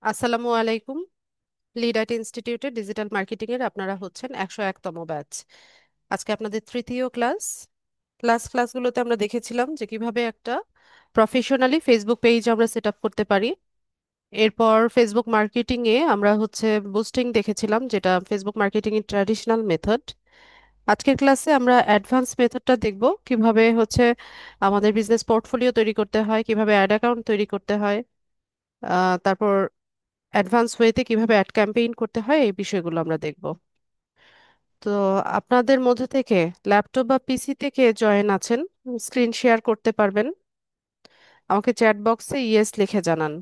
আসসালামু আলাইকুম। Lead IT ইনস্টিটিউটের ডিজিটাল মার্কেটিং এর আপনারা হচ্ছেন 101তম ব্যাচ। আজকে আপনাদের তৃতীয় ক্লাসগুলোতে আমরা দেখেছিলাম যে কিভাবে একটা প্রফেশনালি ফেসবুক পেজ আমরা সেট আপ করতে পারি। এরপর ফেসবুক মার্কেটিং এ আমরা বুস্টিং দেখেছিলাম, যেটা ফেসবুক মার্কেটিং এর ট্র্যাডিশনাল মেথড। আজকের ক্লাসে আমরা অ্যাডভান্স মেথডটা দেখব, কিভাবে আমাদের বিজনেস পোর্টফোলিও তৈরি করতে হয়, কিভাবে অ্যাড অ্যাকাউন্ট তৈরি করতে হয়, তারপর অ্যাডভান্স ওয়েতে কিভাবে অ্যাড ক্যাম্পেইন করতে হয়, এই বিষয়গুলো আমরা দেখব। তো আপনাদের মধ্যে থেকে ল্যাপটপ বা পিসি থেকে জয়েন আছেন, স্ক্রিন শেয়ার করতে পারবেন। আমাকে চ্যাট বক্সে ইয়েস লিখে জানান।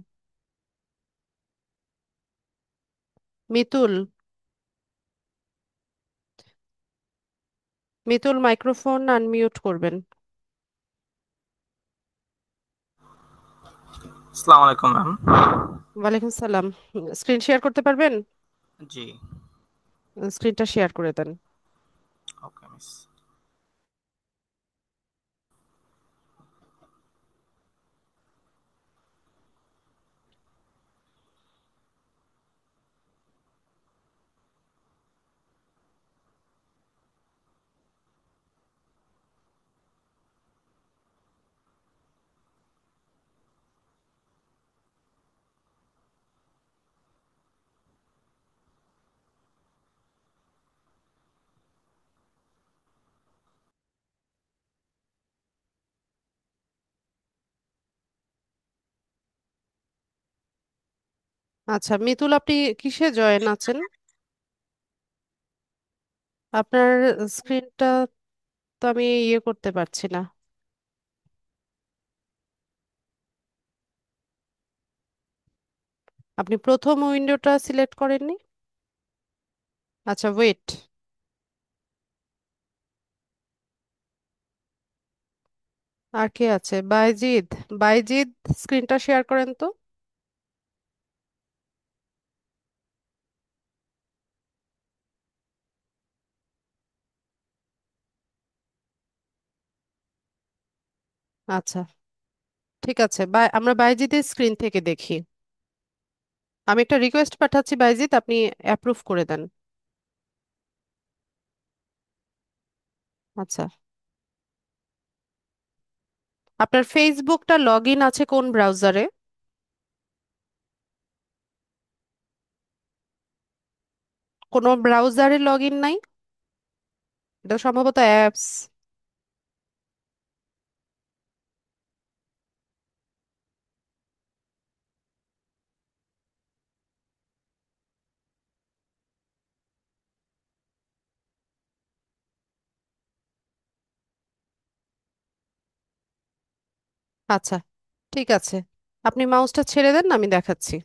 মিতুল, মিতুল মাইক্রোফোন আনমিউট করবেন। আসসালামু আলাইকুম ম্যাম। ওয়ালাইকুম সালাম। স্ক্রিন শেয়ার করতে পারবেন? জি। স্ক্রিনটা শেয়ার করে দেন। ওকে মিস। আচ্ছা মিতুল, আপনি কিসে জয়েন আছেন? আপনার স্ক্রিনটা তো আমি ইয়ে করতে পারছি না। আপনি প্রথম উইন্ডোটা সিলেক্ট করেননি? আচ্ছা ওয়েট। আর কে আছে? বাইজিদ। বাইজিদ, স্ক্রিনটা শেয়ার করেন তো। আচ্ছা ঠিক আছে, আমরা বাইজিদের স্ক্রিন থেকে দেখি। আমি একটা রিকোয়েস্ট পাঠাচ্ছি বাইজিদ, আপনি অ্যাপ্রুভ করে দেন। আচ্ছা, আপনার ফেসবুকটা লগ ইন আছে কোন ব্রাউজারে? কোনো ব্রাউজারে লগ ইন নাই? এটা সম্ভবত অ্যাপস। আচ্ছা ঠিক আছে, আপনি মাউসটা ছেড়ে দেন, আমি দেখাচ্ছি।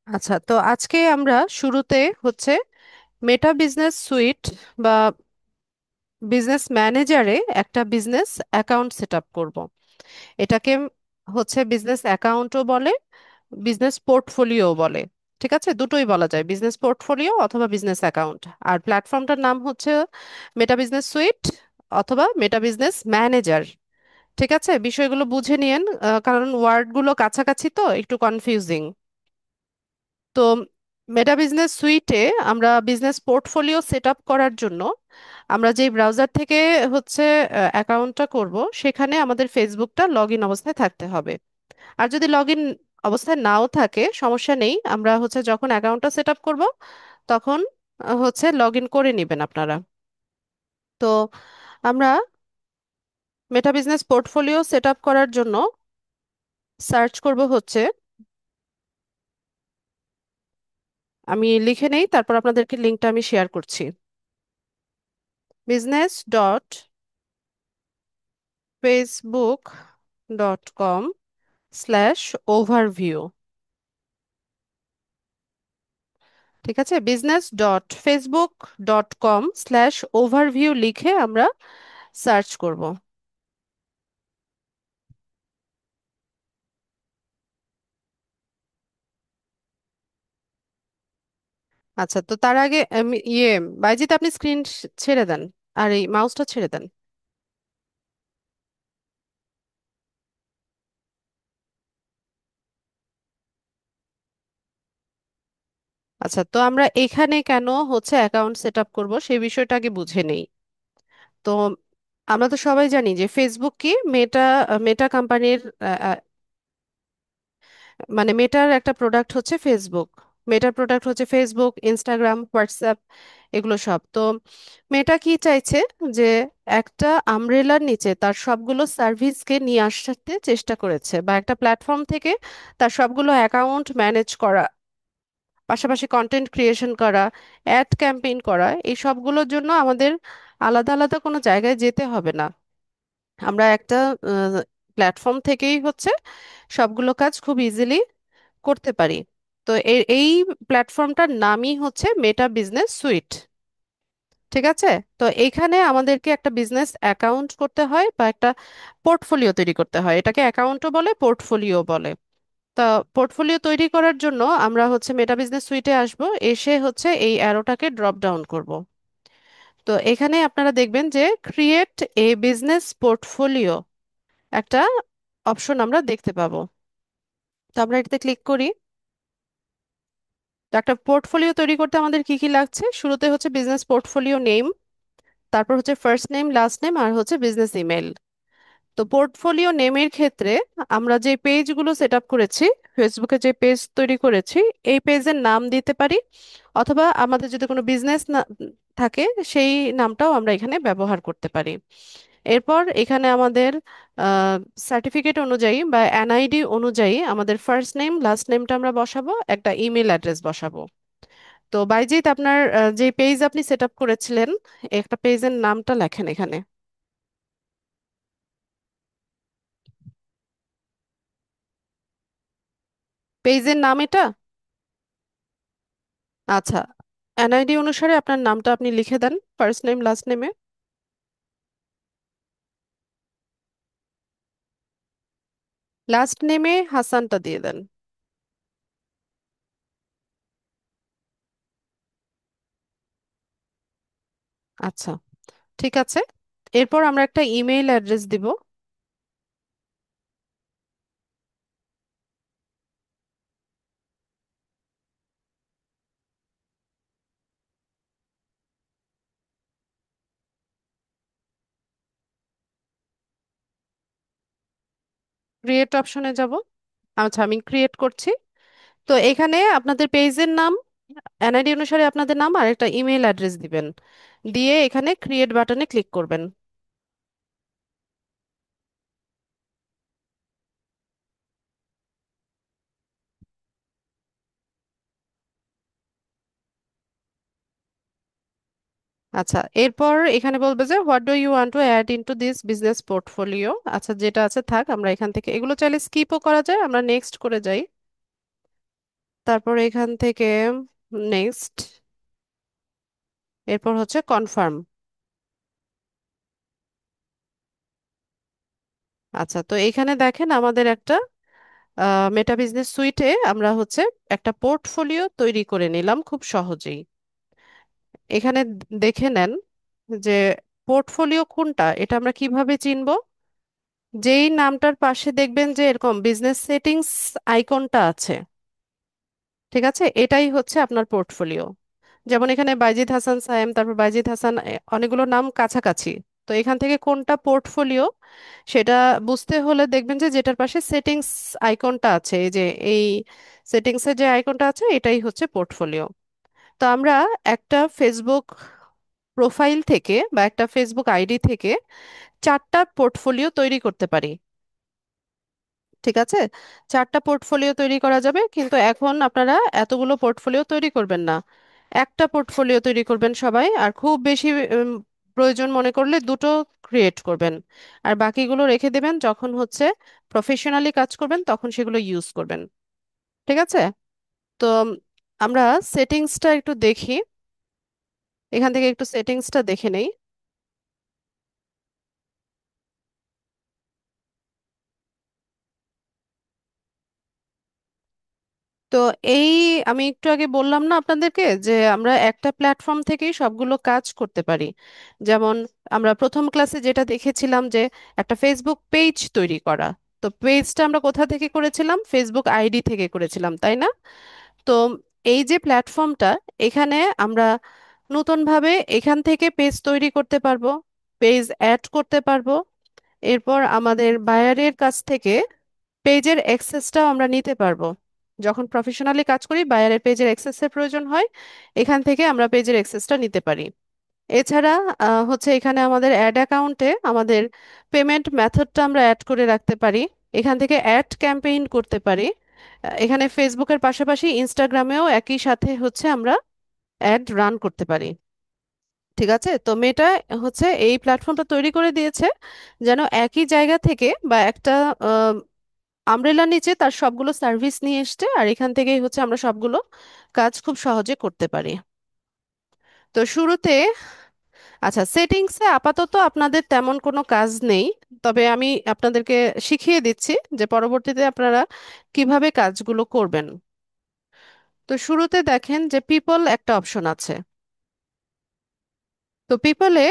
আচ্ছা, তো আজকে আমরা শুরুতে হচ্ছে মেটা বিজনেস সুইট বা বিজনেস ম্যানেজারে একটা বিজনেস অ্যাকাউন্ট সেট আপ করবো। এটাকে বিজনেস অ্যাকাউন্টও বলে, বিজনেস পোর্টফোলিও বলে। ঠিক আছে, দুটোই বলা যায়, বিজনেস পোর্টফোলিও অথবা বিজনেস অ্যাকাউন্ট। আর প্ল্যাটফর্মটার নাম হচ্ছে মেটা বিজনেস সুইট অথবা মেটা বিজনেস ম্যানেজার। ঠিক আছে, বিষয়গুলো বুঝে নিয়েন, কারণ ওয়ার্ডগুলো কাছাকাছি তো একটু কনফিউজিং। তো মেটা বিজনেস সুইটে আমরা বিজনেস পোর্টফোলিও সেট আপ করার জন্য আমরা যেই ব্রাউজার থেকে অ্যাকাউন্টটা করব, সেখানে আমাদের ফেসবুকটা লগ ইন অবস্থায় থাকতে হবে। আর যদি লগ ইন অবস্থায় নাও থাকে সমস্যা নেই, আমরা যখন অ্যাকাউন্টটা সেট আপ করবো তখন লগ ইন করে নেবেন আপনারা। তো আমরা মেটা বিজনেস পোর্টফোলিও সেট আপ করার জন্য সার্চ করব আমি লিখে নেই, তারপর আপনাদেরকে লিঙ্কটা আমি শেয়ার করছি। business.facebook.com/overview। ঠিক আছে, business.facebook.com/overview লিখে আমরা সার্চ করব। আচ্ছা, তো তার আগে বাইজিত আপনি স্ক্রিন ছেড়ে দেন আর এই মাউসটা ছেড়ে দেন। আচ্ছা, তো আমরা এখানে কেন হচ্ছে অ্যাকাউন্ট সেট আপ করবো সেই বিষয়টা আগে বুঝে নেই। তো আমরা তো সবাই জানি যে ফেসবুক কি মেটা, মেটা কোম্পানির, মানে মেটার একটা প্রোডাক্ট হচ্ছে ফেসবুক। মেটার প্রোডাক্ট হচ্ছে ফেসবুক, ইনস্টাগ্রাম, হোয়াটসঅ্যাপ, এগুলো সব। তো মেটা কি চাইছে যে একটা আমব্রেলার নিচে তার সবগুলো সার্ভিসকে নিয়ে আসতে চেষ্টা করেছে, বা একটা প্ল্যাটফর্ম থেকে তার সবগুলো অ্যাকাউন্ট ম্যানেজ করা, পাশাপাশি কন্টেন্ট ক্রিয়েশন করা, অ্যাড ক্যাম্পেইন করা, এই সবগুলোর জন্য আমাদের আলাদা আলাদা কোনো জায়গায় যেতে হবে না। আমরা একটা প্ল্যাটফর্ম থেকেই হচ্ছে সবগুলো কাজ খুব ইজিলি করতে পারি। তো এই প্ল্যাটফর্মটার নামই হচ্ছে মেটা বিজনেস সুইট। ঠিক আছে? তো এইখানে আমাদেরকে একটা বিজনেস অ্যাকাউন্ট করতে হয় বা একটা পোর্টফোলিও তৈরি করতে হয়, এটাকে অ্যাকাউন্টও বলে পোর্টফোলিও বলে। তা পোর্টফোলিও তৈরি করার জন্য আমরা হচ্ছে মেটা বিজনেস সুইটে আসব, এসে হচ্ছে এই অ্যারোটাকে ড্রপ ডাউন করব। তো এখানে আপনারা দেখবেন যে ক্রিয়েট এ বিজনেস পোর্টফোলিও একটা অপশন আমরা দেখতে পাবো। তো আমরা এটাতে ক্লিক করি। তো একটা পোর্টফোলিও তৈরি করতে আমাদের কি কি লাগছে? শুরুতে হচ্ছে বিজনেস পোর্টফোলিও নেম, তারপর হচ্ছে ফার্স্ট নেম, লাস্ট নেম, আর হচ্ছে বিজনেস ইমেল। তো পোর্টফোলিও নেমের ক্ষেত্রে আমরা যে পেজগুলো সেট আপ করেছি, ফেসবুকে যে পেজ তৈরি করেছি, এই পেজের নাম দিতে পারি, অথবা আমাদের যদি কোনো বিজনেস না থাকে সেই নামটাও আমরা এখানে ব্যবহার করতে পারি। এরপর এখানে আমাদের সার্টিফিকেট অনুযায়ী বা এনআইডি অনুযায়ী আমাদের ফার্স্ট নেম লাস্ট নেমটা আমরা বসাবো, একটা ইমেল অ্যাড্রেস বসাবো। তো বাইজিৎ আপনার যে পেজ আপনি সেট আপ করেছিলেন, একটা পেজের নামটা লেখেন এখানে। পেজের নাম এটা? আচ্ছা, এনআইডি অনুসারে আপনার নামটা আপনি লিখে দেন ফার্স্ট নেম লাস্ট নেমে। লাস্ট নেমে হাসানটা দিয়ে দেন। আচ্ছা, ঠিক আছে। এরপর আমরা একটা ইমেইল অ্যাড্রেস দিব। ক্রিয়েট অপশনে যাব। আচ্ছা, আমি ক্রিয়েট করছি। তো এখানে আপনাদের পেজের নাম, এনআইডি অনুসারে আপনাদের নাম আর একটা ইমেল অ্যাড্রেস দিবেন, দিয়ে এখানে ক্রিয়েট বাটনে ক্লিক করবেন। আচ্ছা, এরপর এখানে বলবে যে what do you want to add into this business portfolio. আচ্ছা, যেটা আছে থাক, আমরা এখান থেকে এগুলো চাইলে স্কিপও করা যায়, আমরা নেক্সট করে যাই। তারপর এখান থেকে নেক্সট, এরপর হচ্ছে কনফার্ম। আচ্ছা, তো এখানে দেখেন আমাদের একটা মেটা বিজনেস সুইটে আমরা হচ্ছে একটা পোর্টফোলিও তৈরি করে নিলাম খুব সহজেই। এখানে দেখে নেন যে পোর্টফোলিও কোনটা, এটা আমরা কিভাবে চিনব? যেই নামটার পাশে দেখবেন যে এরকম বিজনেস সেটিংস আইকনটা আছে, ঠিক আছে, এটাই হচ্ছে আপনার পোর্টফোলিও। যেমন এখানে বাইজিদ হাসান সায়েম, তারপর বাইজিদ হাসান, অনেকগুলো নাম কাছাকাছি। তো এখান থেকে কোনটা পোর্টফোলিও সেটা বুঝতে হলে দেখবেন যে যেটার পাশে সেটিংস আইকনটা আছে, এই যে এই সেটিংসের যে আইকনটা আছে এটাই হচ্ছে পোর্টফোলিও। তো আমরা একটা ফেসবুক প্রোফাইল থেকে বা একটা ফেসবুক আইডি থেকে চারটা পোর্টফোলিও তৈরি করতে পারি। ঠিক আছে? চারটা পোর্টফোলিও তৈরি করা যাবে, কিন্তু এখন আপনারা এতগুলো পোর্টফোলিও তৈরি করবেন না, একটা পোর্টফোলিও তৈরি করবেন সবাই, আর খুব বেশি প্রয়োজন মনে করলে দুটো ক্রিয়েট করবেন, আর বাকিগুলো রেখে দেবেন, যখন হচ্ছে প্রফেশনালি কাজ করবেন তখন সেগুলো ইউজ করবেন। ঠিক আছে? তো আমরা সেটিংসটা একটু দেখি, এখান থেকে একটু সেটিংসটা দেখে নেই। তো এই আমি একটু আগে বললাম না আপনাদেরকে যে আমরা একটা প্ল্যাটফর্ম থেকেই সবগুলো কাজ করতে পারি। যেমন আমরা প্রথম ক্লাসে যেটা দেখেছিলাম যে একটা ফেসবুক পেজ তৈরি করা। তো পেজটা আমরা কোথা থেকে করেছিলাম? ফেসবুক আইডি থেকে করেছিলাম, তাই না? তো এই যে প্ল্যাটফর্মটা, এখানে আমরা নতুনভাবে এখান থেকে পেজ তৈরি করতে পারবো, পেজ অ্যাড করতে পারবো। এরপর আমাদের বায়ারের কাছ থেকে পেজের অ্যাক্সেসটাও আমরা নিতে পারবো। যখন প্রফেশনালি কাজ করি, বায়ারের পেজের অ্যাক্সেসের প্রয়োজন হয়, এখান থেকে আমরা পেজের অ্যাক্সেসটা নিতে পারি। এছাড়া হচ্ছে এখানে আমাদের অ্যাড অ্যাকাউন্টে আমাদের পেমেন্ট মেথডটা আমরা অ্যাড করে রাখতে পারি। এখান থেকে অ্যাড ক্যাম্পেইন করতে পারি। এখানে ফেসবুকের পাশাপাশি ইনস্টাগ্রামেও একই সাথে হচ্ছে আমরা অ্যাড রান করতে পারি। ঠিক আছে, তো মেটা হচ্ছে এই প্ল্যাটফর্মটা তৈরি করে দিয়েছে যেন একই জায়গা থেকে বা একটা আমব্রেলার নিচে তার সবগুলো সার্ভিস নিয়ে এসছে, আর এখান থেকেই হচ্ছে আমরা সবগুলো কাজ খুব সহজে করতে পারি। তো শুরুতে, আচ্ছা, সেটিংসে আপাতত আপনাদের তেমন কোনো কাজ নেই, তবে আমি আপনাদেরকে শিখিয়ে দিচ্ছি যে পরবর্তীতে আপনারা কিভাবে কাজগুলো করবেন। তো শুরুতে দেখেন যে পিপল একটা অপশন আছে। তো পিপলে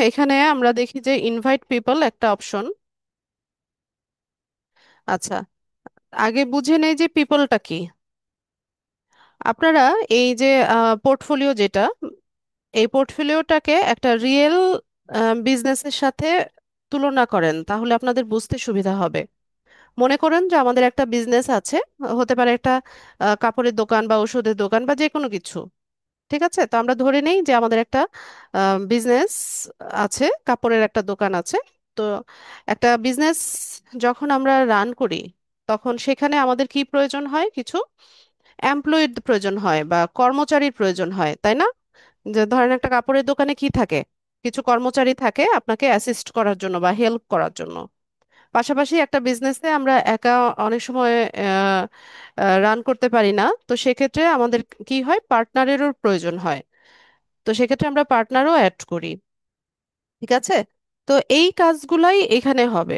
এখানে আমরা দেখি যে ইনভাইট পিপল একটা অপশন। আচ্ছা, আগে বুঝে নেই যে পিপলটা কি। আপনারা এই যে পোর্টফোলিও যেটা, এই পোর্টফোলিওটাকে একটা রিয়েল বিজনেসের সাথে তুলনা করেন, তাহলে আপনাদের বুঝতে সুবিধা হবে। মনে করেন যে আমাদের একটা বিজনেস আছে, হতে পারে একটা কাপড়ের দোকান বা ওষুধের দোকান বা যে কোনো কিছু। ঠিক আছে, তো আমরা ধরে নেই যে আমাদের একটা বিজনেস আছে, কাপড়ের একটা দোকান আছে। তো একটা বিজনেস যখন আমরা রান করি, তখন সেখানে আমাদের কি প্রয়োজন হয়? কিছু এমপ্লয়ির প্রয়োজন হয় বা কর্মচারীর প্রয়োজন হয়, তাই না? যে ধরেন একটা কাপড়ের দোকানে কি থাকে? কিছু কর্মচারী থাকে আপনাকে অ্যাসিস্ট করার জন্য বা হেল্প করার জন্য। পাশাপাশি একটা বিজনেসে আমরা একা অনেক সময় রান করতে পারি না, তো সেক্ষেত্রে আমাদের কি হয়? পার্টনারেরও প্রয়োজন হয়। তো সেক্ষেত্রে আমরা পার্টনারও অ্যাড করি। ঠিক আছে, তো এই কাজগুলাই এখানে হবে।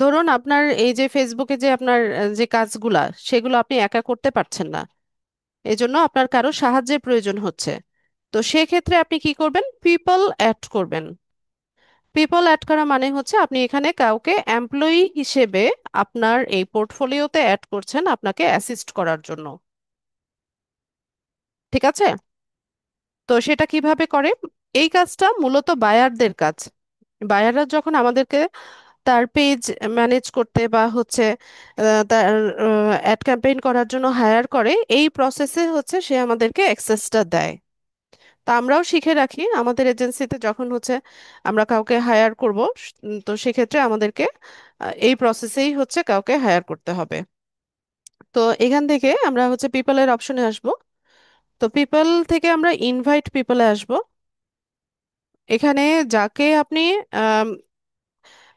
ধরুন আপনার এই যে ফেসবুকে যে আপনার যে কাজগুলা, সেগুলো আপনি একা করতে পারছেন না, এজন্য আপনার কারো সাহায্যের প্রয়োজন হচ্ছে। তো সেক্ষেত্রে আপনি কি করবেন? পিপল অ্যাড করবেন। পিপল অ্যাড করা মানে হচ্ছে আপনি এখানে কাউকে এমপ্লয়ি হিসেবে আপনার এই পোর্টফোলিওতে অ্যাড করছেন আপনাকে অ্যাসিস্ট করার জন্য। ঠিক আছে, তো সেটা কিভাবে করে? এই কাজটা মূলত বায়ারদের কাজ। বায়াররা যখন আমাদেরকে তার পেজ ম্যানেজ করতে বা হচ্ছে তার অ্যাড ক্যাম্পেইন করার জন্য হায়ার করে, এই প্রসেসে হচ্ছে সে আমাদেরকে অ্যাক্সেসটা দেয়। তা আমরাও শিখে রাখি আমাদের এজেন্সিতে যখন হচ্ছে আমরা কাউকে হায়ার করব, তো সেক্ষেত্রে আমাদেরকে এই প্রসেসেই হচ্ছে কাউকে হায়ার করতে হবে। তো এখান থেকে আমরা হচ্ছে পিপলের অপশনে আসব। তো পিপল থেকে আমরা ইনভাইট পিপলে আসব। এখানে যাকে আপনি আম,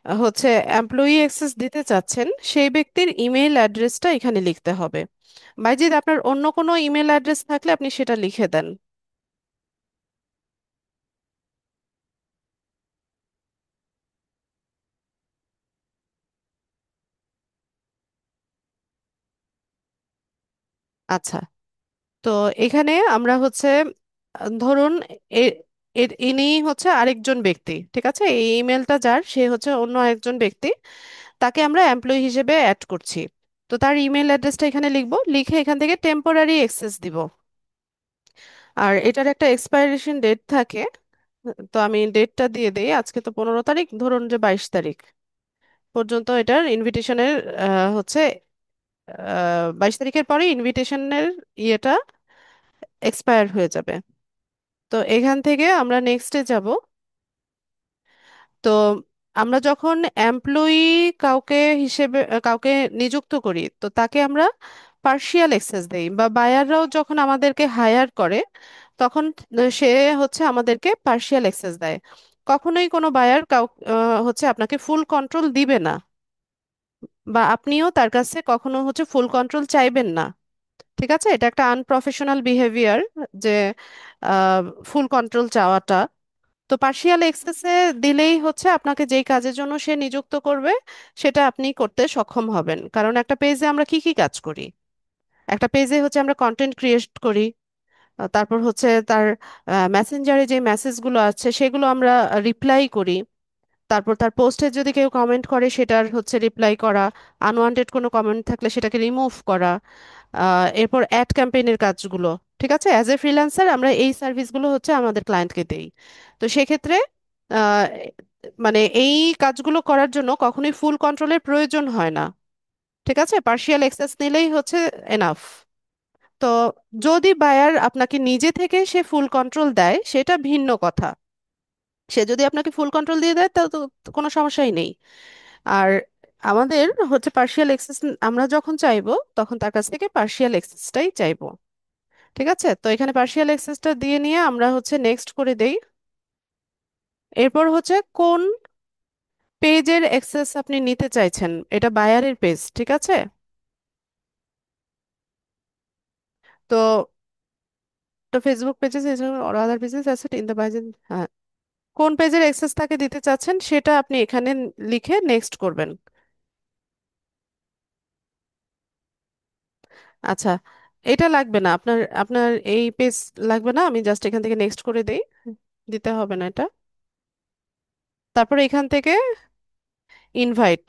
হচ্ছে এমপ্লয়ি অ্যাক্সেস দিতে চাচ্ছেন, সেই ব্যক্তির ইমেল অ্যাড্রেসটা এখানে লিখতে হবে। বাইজিদ, আপনার অন্য কোনো ইমেল অ্যাড্রেস থাকলে আপনি সেটা লিখে দেন। আচ্ছা, তো এখানে আমরা হচ্ছে ধরুন এ- ইনি হচ্ছে আরেকজন ব্যক্তি। ঠিক আছে, এই ইমেলটা যার, সে হচ্ছে অন্য একজন ব্যক্তি, তাকে আমরা এমপ্লয়ি হিসেবে অ্যাড করছি। তো তার ইমেল অ্যাড্রেসটা এখানে লিখবো, লিখে এখান থেকে টেম্পোরারি অ্যাক্সেস দিব। আর এটার একটা এক্সপাইরেশন ডেট থাকে। তো আমি ডেটটা দিয়ে দেই, আজকে তো 15 তারিখ, ধরুন যে 22 তারিখ পর্যন্ত এটার ইনভিটেশনের হচ্ছে 22 তারিখের পরে ইনভিটেশনের ইয়েটা এক্সপায়ার হয়ে যাবে। তো এখান থেকে আমরা নেক্সটে যাব। তো আমরা যখন এমপ্লয়ি কাউকে হিসেবে কাউকে নিযুক্ত করি, তো তাকে আমরা পার্শিয়াল অ্যাক্সেস দেই, বা বায়াররাও যখন আমাদেরকে হায়ার করে তখন সে হচ্ছে আমাদেরকে পার্শিয়াল অ্যাক্সেস দেয়। কখনোই কোনো বায়ার হচ্ছে আপনাকে ফুল কন্ট্রোল দিবে না, বা আপনিও তার কাছে কখনো হচ্ছে ফুল কন্ট্রোল চাইবেন না। ঠিক আছে, এটা একটা আনপ্রফেশনাল বিহেভিয়ার, যে ফুল কন্ট্রোল চাওয়াটা। তো পার্শিয়াল এক্সেসে দিলেই হচ্ছে আপনাকে যেই কাজের জন্য সে নিযুক্ত করবে সেটা আপনি করতে সক্ষম হবেন, কারণ একটা পেজে আমরা কি কি কাজ করি? একটা পেজে হচ্ছে আমরা কন্টেন্ট ক্রিয়েট করি, তারপর হচ্ছে তার মেসেঞ্জারে যে মেসেজগুলো আছে সেগুলো আমরা রিপ্লাই করি। তারপর তার পোস্টে যদি কেউ কমেন্ট করে সেটার হচ্ছে রিপ্লাই করা, আনওয়ান্টেড কোনো কমেন্ট থাকলে সেটাকে রিমুভ করা। এরপর অ্যাড ক্যাম্পেইনের কাজগুলো, ঠিক আছে, অ্যাজ এ ফ্রিল্যান্সার আমরা এই সার্ভিসগুলো হচ্ছে আমাদের ক্লায়েন্টকে দেই। তো সেক্ষেত্রে আহ, মানে এই কাজগুলো করার জন্য কখনোই ফুল কন্ট্রোলের প্রয়োজন হয় না, ঠিক আছে, পার্শিয়াল অ্যাক্সেস নিলেই হচ্ছে এনাফ। তো যদি বায়ার আপনাকে নিজে থেকে সে ফুল কন্ট্রোল দেয় সেটা ভিন্ন কথা। সে যদি আপনাকে ফুল কন্ট্রোল দিয়ে দেয় তা তো কোনো সমস্যাই নেই। আর আমাদের হচ্ছে পার্শিয়াল এক্সেস, আমরা যখন চাইবো তখন তার কাছ থেকে পার্শিয়াল এক্সেসটাই চাইবো। ঠিক আছে, তো এখানে পার্শিয়াল এক্সেসটা দিয়ে নিয়ে আমরা হচ্ছে নেক্সট করে দেই। এরপর হচ্ছে কোন পেজের অ্যাক্সেস আপনি নিতে চাইছেন, এটা বায়ারের পেজ, ঠিক আছে। তো তো Facebook pages or other business asset in the buyer, হ্যাঁ, কোন পেজের অ্যাক্সেস তাকে দিতে চাচ্ছেন সেটা আপনি এখানে লিখে নেক্সট করবেন। আচ্ছা, এটা লাগবে না আপনার, আপনার এই পেজ লাগবে না, আমি জাস্ট এখান থেকে নেক্সট করে দেই, দিতে হবে না এটা। তারপরে এখান থেকে ইনভাইট,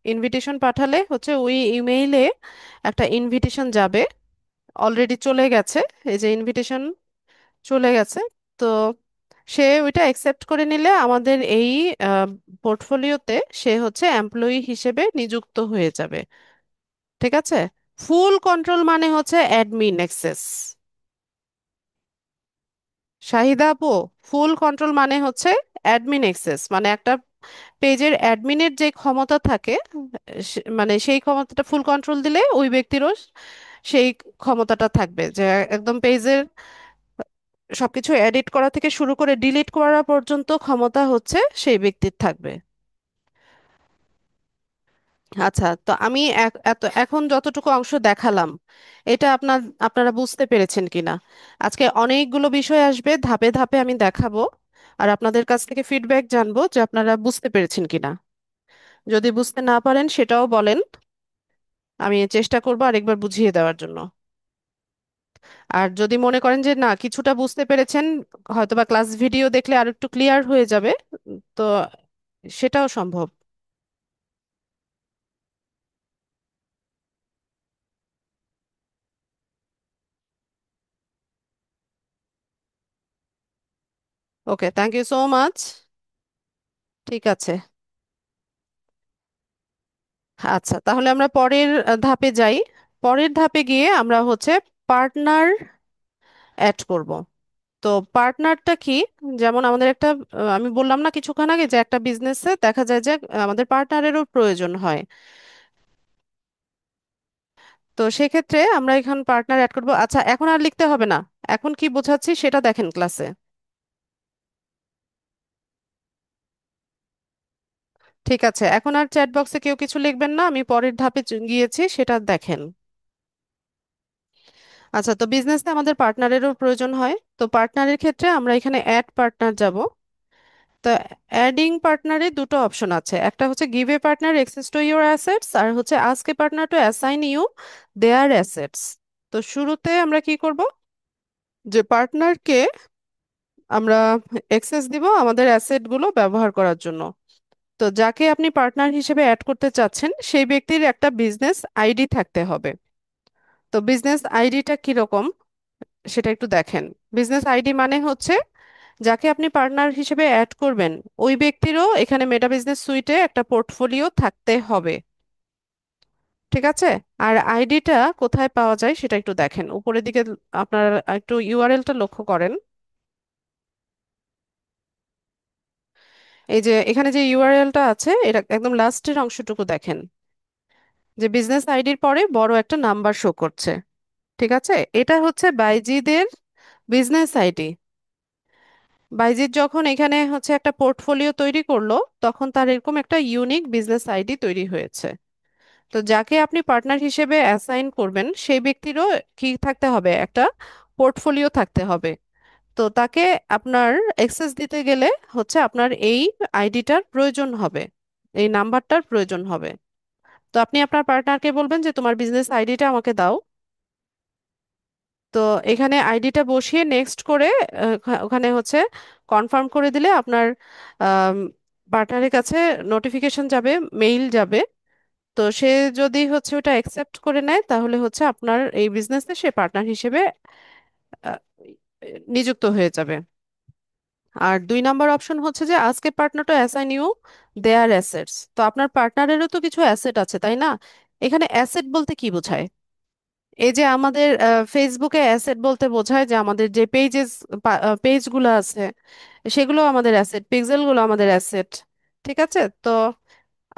ইনভিটেশন পাঠালে হচ্ছে ওই ইমেইলে একটা ইনভিটেশন যাবে, অলরেডি চলে গেছে, এই যে ইনভিটেশন চলে গেছে। তো সে ওইটা অ্যাকসেপ্ট করে নিলে আমাদের এই পোর্টফোলিওতে সে হচ্ছে এমপ্লয়ি হিসেবে নিযুক্ত হয়ে যাবে। ঠিক আছে, ফুল কন্ট্রোল মানে হচ্ছে অ্যাডমিন অ্যাক্সেস। শাহিদা আপু, ফুল কন্ট্রোল মানে হচ্ছে অ্যাডমিন অ্যাক্সেস, মানে একটা পেজের অ্যাডমিনের যে ক্ষমতা থাকে, মানে সেই ক্ষমতাটা ফুল কন্ট্রোল দিলে ওই ব্যক্তিরও সেই ক্ষমতাটা থাকবে, যে একদম পেজের সবকিছু এডিট করা থেকে শুরু করে ডিলিট করা পর্যন্ত ক্ষমতা হচ্ছে সেই ব্যক্তির থাকবে। আচ্ছা, তো আমি এখন যতটুকু অংশ দেখালাম এটা আপনারা বুঝতে পেরেছেন কিনা? আজকে অনেকগুলো বিষয় আসবে, ধাপে ধাপে আমি দেখাবো, আর আপনাদের কাছ থেকে ফিডব্যাক জানবো যে আপনারা বুঝতে পেরেছেন কিনা। যদি বুঝতে না পারেন সেটাও বলেন, আমি চেষ্টা করবো আরেকবার বুঝিয়ে দেওয়ার জন্য। আর যদি মনে করেন যে না কিছুটা বুঝতে পেরেছেন, হয়তোবা ক্লাস ভিডিও দেখলে আর একটু ক্লিয়ার হয়ে যাবে, তো সেটাও সম্ভব। ওকে, থ্যাংক ইউ সো মাচ। ঠিক আছে। আচ্ছা, তাহলে আমরা পরের ধাপে যাই। পরের ধাপে গিয়ে আমরা হচ্ছে পার্টনার অ্যাড করব। তো পার্টনারটা কি? যেমন আমাদের একটা আমি বললাম না কিছুক্ষণ আগে যে একটা বিজনেসে দেখা যায় যে আমাদের পার্টনারেরও প্রয়োজন হয়। তো সেক্ষেত্রে আমরা এখানে পার্টনার অ্যাড করব। আচ্ছা, এখন আর লিখতে হবে না, এখন কি বোঝাচ্ছি সেটা দেখেন ক্লাসে। ঠিক আছে, এখন আর চ্যাট বক্সে কেউ কিছু লিখবেন না, আমি পরের ধাপে গিয়েছি সেটা দেখেন। আচ্ছা, তো বিজনেসে আমাদের পার্টনারেরও প্রয়োজন হয়, তো পার্টনারের ক্ষেত্রে আমরা এখানে অ্যাড পার্টনার যাব। তো অ্যাডিং পার্টনারে দুটো অপশন আছে, একটা হচ্ছে give a partner access to your assets, আর হচ্ছে ask a partner to assign you their assets. তো শুরুতে আমরা কি করব, যে পার্টনারকে আমরা অ্যাক্সেস দিব আমাদের অ্যাসেট গুলো ব্যবহার করার জন্য। তো যাকে আপনি পার্টনার হিসেবে অ্যাড করতে চাচ্ছেন সেই ব্যক্তির একটা বিজনেস আইডি থাকতে হবে। তো বিজনেস আইডিটা কিরকম সেটা একটু দেখেন। বিজনেস আইডি মানে হচ্ছে যাকে আপনি পার্টনার হিসেবে অ্যাড করবেন ওই ব্যক্তিরও এখানে মেটা বিজনেস সুইটে একটা পোর্টফোলিও থাকতে হবে। ঠিক আছে, আর আইডিটা কোথায় পাওয়া যায় সেটা একটু দেখেন উপরের দিকে, আপনারা একটু ইউআরএলটা লক্ষ্য করেন। এই যে এখানে যে ইউআরএলটা আছে এটা একদম লাস্টের অংশটুকু দেখেন, যে বিজনেস আইডির পরে বড় একটা নাম্বার শো করছে। ঠিক আছে, এটা হচ্ছে বাইজিদের বিজনেস আইডি। বাইজিদ যখন এখানে হচ্ছে একটা পোর্টফোলিও তৈরি করলো তখন তার এরকম একটা ইউনিক বিজনেস আইডি তৈরি হয়েছে। তো যাকে আপনি পার্টনার হিসেবে অ্যাসাইন করবেন সেই ব্যক্তিরও কি থাকতে হবে, একটা পোর্টফোলিও থাকতে হবে। তো তাকে আপনার অ্যাক্সেস দিতে গেলে হচ্ছে আপনার এই আইডিটার প্রয়োজন হবে, এই নাম্বারটার প্রয়োজন হবে। তো আপনি আপনার পার্টনারকে বলবেন যে তোমার বিজনেস আইডিটা আমাকে দাও। তো এখানে আইডিটা বসিয়ে নেক্সট করে ওখানে হচ্ছে কনফার্ম করে দিলে আপনার পার্টনারের কাছে নোটিফিকেশন যাবে, মেইল যাবে। তো সে যদি হচ্ছে ওটা অ্যাকসেপ্ট করে নেয় তাহলে হচ্ছে আপনার এই বিজনেসে সে পার্টনার হিসেবে আহ, নিযুক্ত হয়ে যাবে। আর 2 নাম্বার অপশন হচ্ছে যে আজকে partner to assign you their assets. তো আপনার পার্টনারেরও তো কিছু অ্যাসেট আছে, তাই না? এখানে অ্যাসেট বলতে কি বোঝায়? এই যে আমাদের ফেসবুকে অ্যাসেট বলতে বোঝায় যে আমাদের যে পেজগুলো আছে সেগুলো আমাদের অ্যাসেট, পিক্সেলগুলো আমাদের অ্যাসেট। ঠিক আছে? তো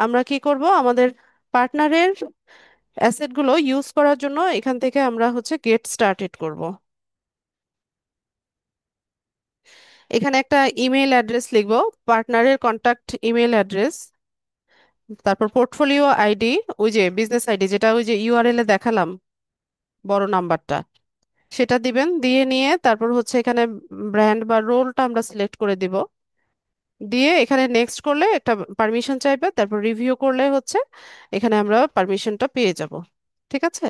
আমরা কি করব, আমাদের পার্টনারের অ্যাসেটগুলো ইউজ করার জন্য এখান থেকে আমরা হচ্ছে গেট স্টার্টেড করব। এখানে একটা ইমেল অ্যাড্রেস লিখব, পার্টনারের কন্ট্যাক্ট ইমেল অ্যাড্রেস। তারপর পোর্টফোলিও আইডি, ওই যে বিজনেস আইডি যেটা ওই যে ইউআরএল এ দেখালাম, বড় নাম্বারটা, সেটা দিবেন। দিয়ে নিয়ে তারপর হচ্ছে এখানে ব্র্যান্ড বা রোলটা আমরা সিলেক্ট করে দিব। দিয়ে এখানে নেক্সট করলে একটা পারমিশন চাইবে, তারপর রিভিউ করলে হচ্ছে এখানে আমরা পারমিশনটা পেয়ে যাব। ঠিক আছে?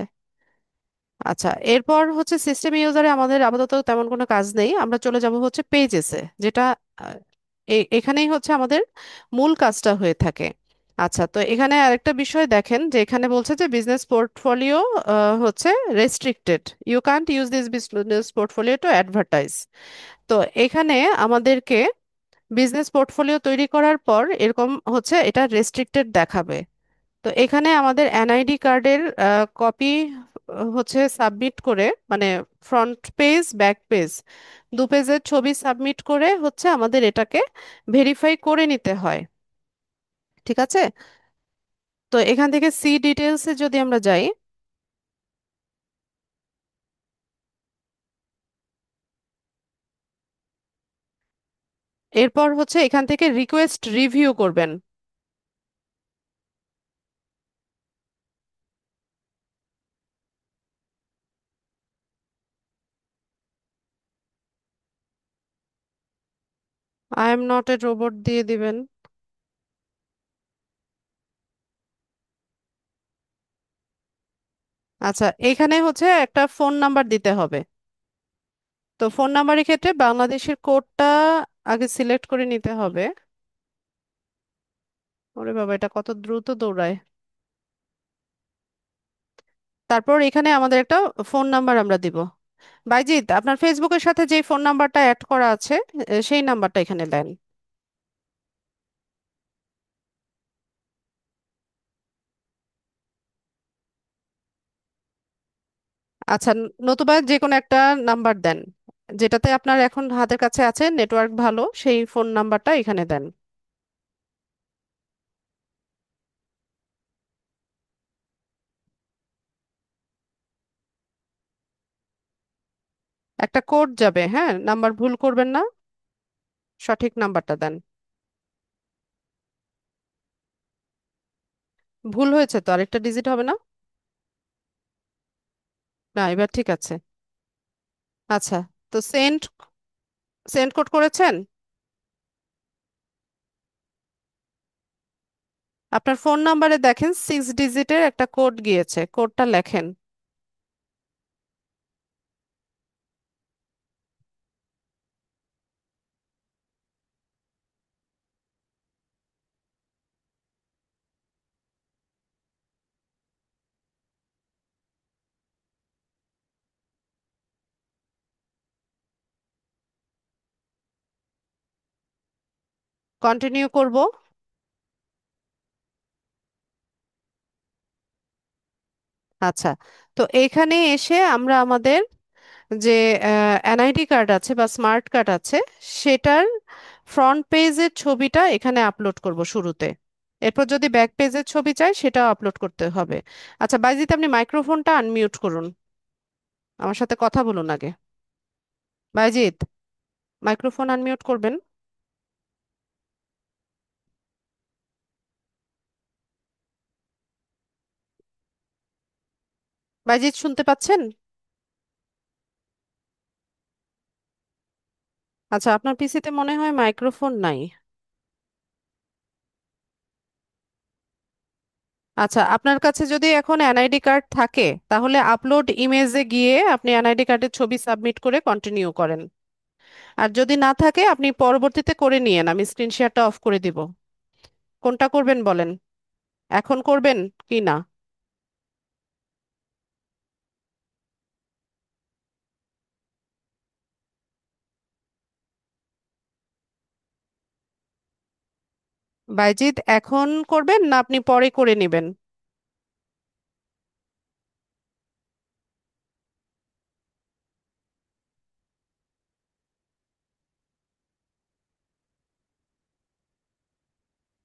আচ্ছা, এরপর হচ্ছে সিস্টেম ইউজারে আমাদের আপাতত তেমন কোনো কাজ নেই, আমরা চলে যাব হচ্ছে পেজেসে, যেটা আহ, এখানেই হচ্ছে আমাদের মূল কাজটা হয়ে থাকে। আচ্ছা, তো এখানে আরেকটা বিষয় দেখেন যে এখানে বলছে যে বিজনেস পোর্টফোলিও হচ্ছে restricted, you can't use this business portfolio to advertise. তো এখানে আমাদেরকে বিজনেস পোর্টফোলিও তৈরি করার পর এরকম হচ্ছে এটা রেস্ট্রিক্টেড দেখাবে। তো এখানে আমাদের এনআইডি কার্ডের কপি হচ্ছে সাবমিট করে, মানে ফ্রন্ট পেজ ব্যাক পেজ 2 পেজের ছবি সাবমিট করে হচ্ছে আমাদের এটাকে ভেরিফাই করে নিতে হয়। ঠিক আছে? তো এখান থেকে সি ডিটেলসে যদি আমরা যাই, এরপর হচ্ছে এখান থেকে রিকোয়েস্ট রিভিউ করবেন। I am not a robot দিয়ে দিবেন। আচ্ছা, এখানে হচ্ছে একটা ফোন নাম্বার দিতে হবে। তো ফোন নাম্বারের ক্ষেত্রে বাংলাদেশের কোডটা আগে সিলেক্ট করে নিতে হবে। ওরে বাবা, এটা কত দ্রুত দৌড়ায়! তারপর এখানে আমাদের একটা ফোন নাম্বার আমরা দিব। বাইজিৎ, আপনার ফেসবুকের সাথে যে ফোন নাম্বারটা অ্যাড করা আছে সেই নাম্বারটা এখানে দেন। আচ্ছা, নতুবা যে কোনো একটা নাম্বার দেন, যেটাতে আপনার এখন হাতের কাছে আছে, নেটওয়ার্ক ভালো, সেই ফোন নাম্বারটা এখানে দেন। একটা কোড যাবে, হ্যাঁ, নাম্বার ভুল করবেন না, সঠিক নাম্বারটা দেন। ভুল হয়েছে তো, আরেকটা ডিজিট হবে না? না, এবার ঠিক আছে। আচ্ছা, তো সেন্ড সেন্ড কোড করেছেন? আপনার ফোন নাম্বারে দেখেন 6 ডিজিটের একটা কোড গিয়েছে, কোডটা লেখেন। কন্টিনিউ করব। আচ্ছা, তো এখানে এসে আমরা আমাদের যে এনআইডি কার্ড আছে বা স্মার্ট কার্ড আছে সেটার ফ্রন্ট পেজের ছবিটা এখানে আপলোড করব শুরুতে। এরপর যদি ব্যাক পেজের ছবি চাই সেটাও আপলোড করতে হবে। আচ্ছা বাইজিত, আপনি মাইক্রোফোনটা আনমিউট করুন, আমার সাথে কথা বলুন আগে। বাইজিত, মাইক্রোফোন আনমিউট করবেন। বাইজিত, শুনতে পাচ্ছেন? আচ্ছা, আপনার পিসিতে মনে হয় মাইক্রোফোন নাই। আচ্ছা, আপনার কাছে যদি এখন এনআইডি কার্ড থাকে তাহলে আপলোড ইমেজে গিয়ে আপনি এনআইডি কার্ডের ছবি সাবমিট করে কন্টিনিউ করেন। আর যদি না থাকে আপনি পরবর্তীতে করে নিয়েন, আমি স্ক্রিন শেয়ারটা অফ করে দিব। কোনটা করবেন বলেন, এখন করবেন কি না? বাইজিৎ, এখন করবেন না আপনি পরে করে নেবেন?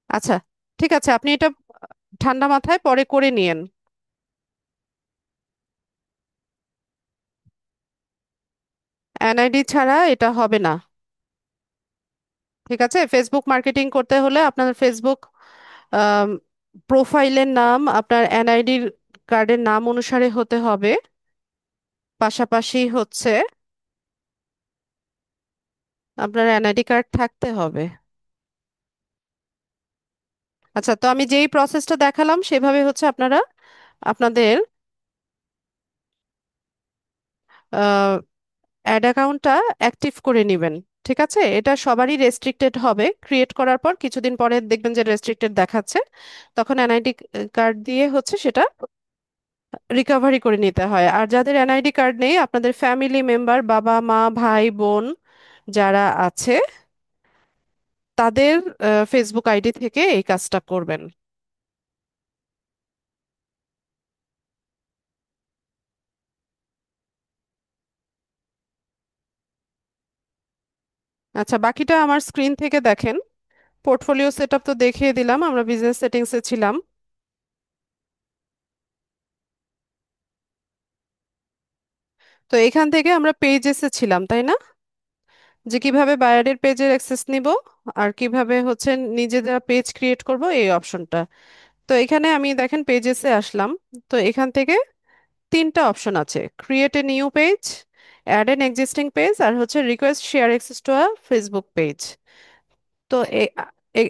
আচ্ছা, ঠিক আছে, আপনি এটা ঠান্ডা মাথায় পরে করে নিয়েন। এনআইডি ছাড়া এটা হবে না। ঠিক আছে, ফেসবুক মার্কেটিং করতে হলে আপনার ফেসবুক প্রোফাইলের নাম আপনার এনআইডি কার্ডের নাম অনুসারে হতে হবে। পাশাপাশি হচ্ছে আপনার এনআইডি কার্ড থাকতে হবে। আচ্ছা, তো আমি যেই প্রসেসটা দেখালাম সেভাবে হচ্ছে আপনারা আপনাদের অ্যাড অ্যাকাউন্টটা অ্যাক্টিভ করে নেবেন। ঠিক আছে, এটা সবারই রেস্ট্রিক্টেড হবে, ক্রিয়েট করার পর কিছুদিন পরে দেখবেন যে রেস্ট্রিক্টেড দেখাচ্ছে, তখন এনআইডি কার্ড দিয়ে হচ্ছে সেটা রিকভারি করে নিতে হয়। আর যাদের এনআইডি কার্ড নেই, আপনাদের ফ্যামিলি মেম্বার, বাবা মা ভাই বোন যারা আছে, তাদের ফেসবুক আইডি থেকে এই কাজটা করবেন। আচ্ছা, বাকিটা আমার স্ক্রিন থেকে দেখেন। পোর্টফোলিও সেটআপ তো দেখিয়ে দিলাম, আমরা বিজনেস সেটিংসে ছিলাম। তো এখান থেকে আমরা পেজেসে ছিলাম, তাই না? যে কিভাবে বায়ারের পেজের অ্যাক্সেস নিব আর কিভাবে হচ্ছে নিজেরা পেজ ক্রিয়েট করব, এই অপশনটা। তো এখানে আমি দেখেন পেজেসে আসলাম। তো এখান থেকে তিনটা অপশন আছে: create a new page, add an existing page, আর হচ্ছে request share access to a Facebook page. তো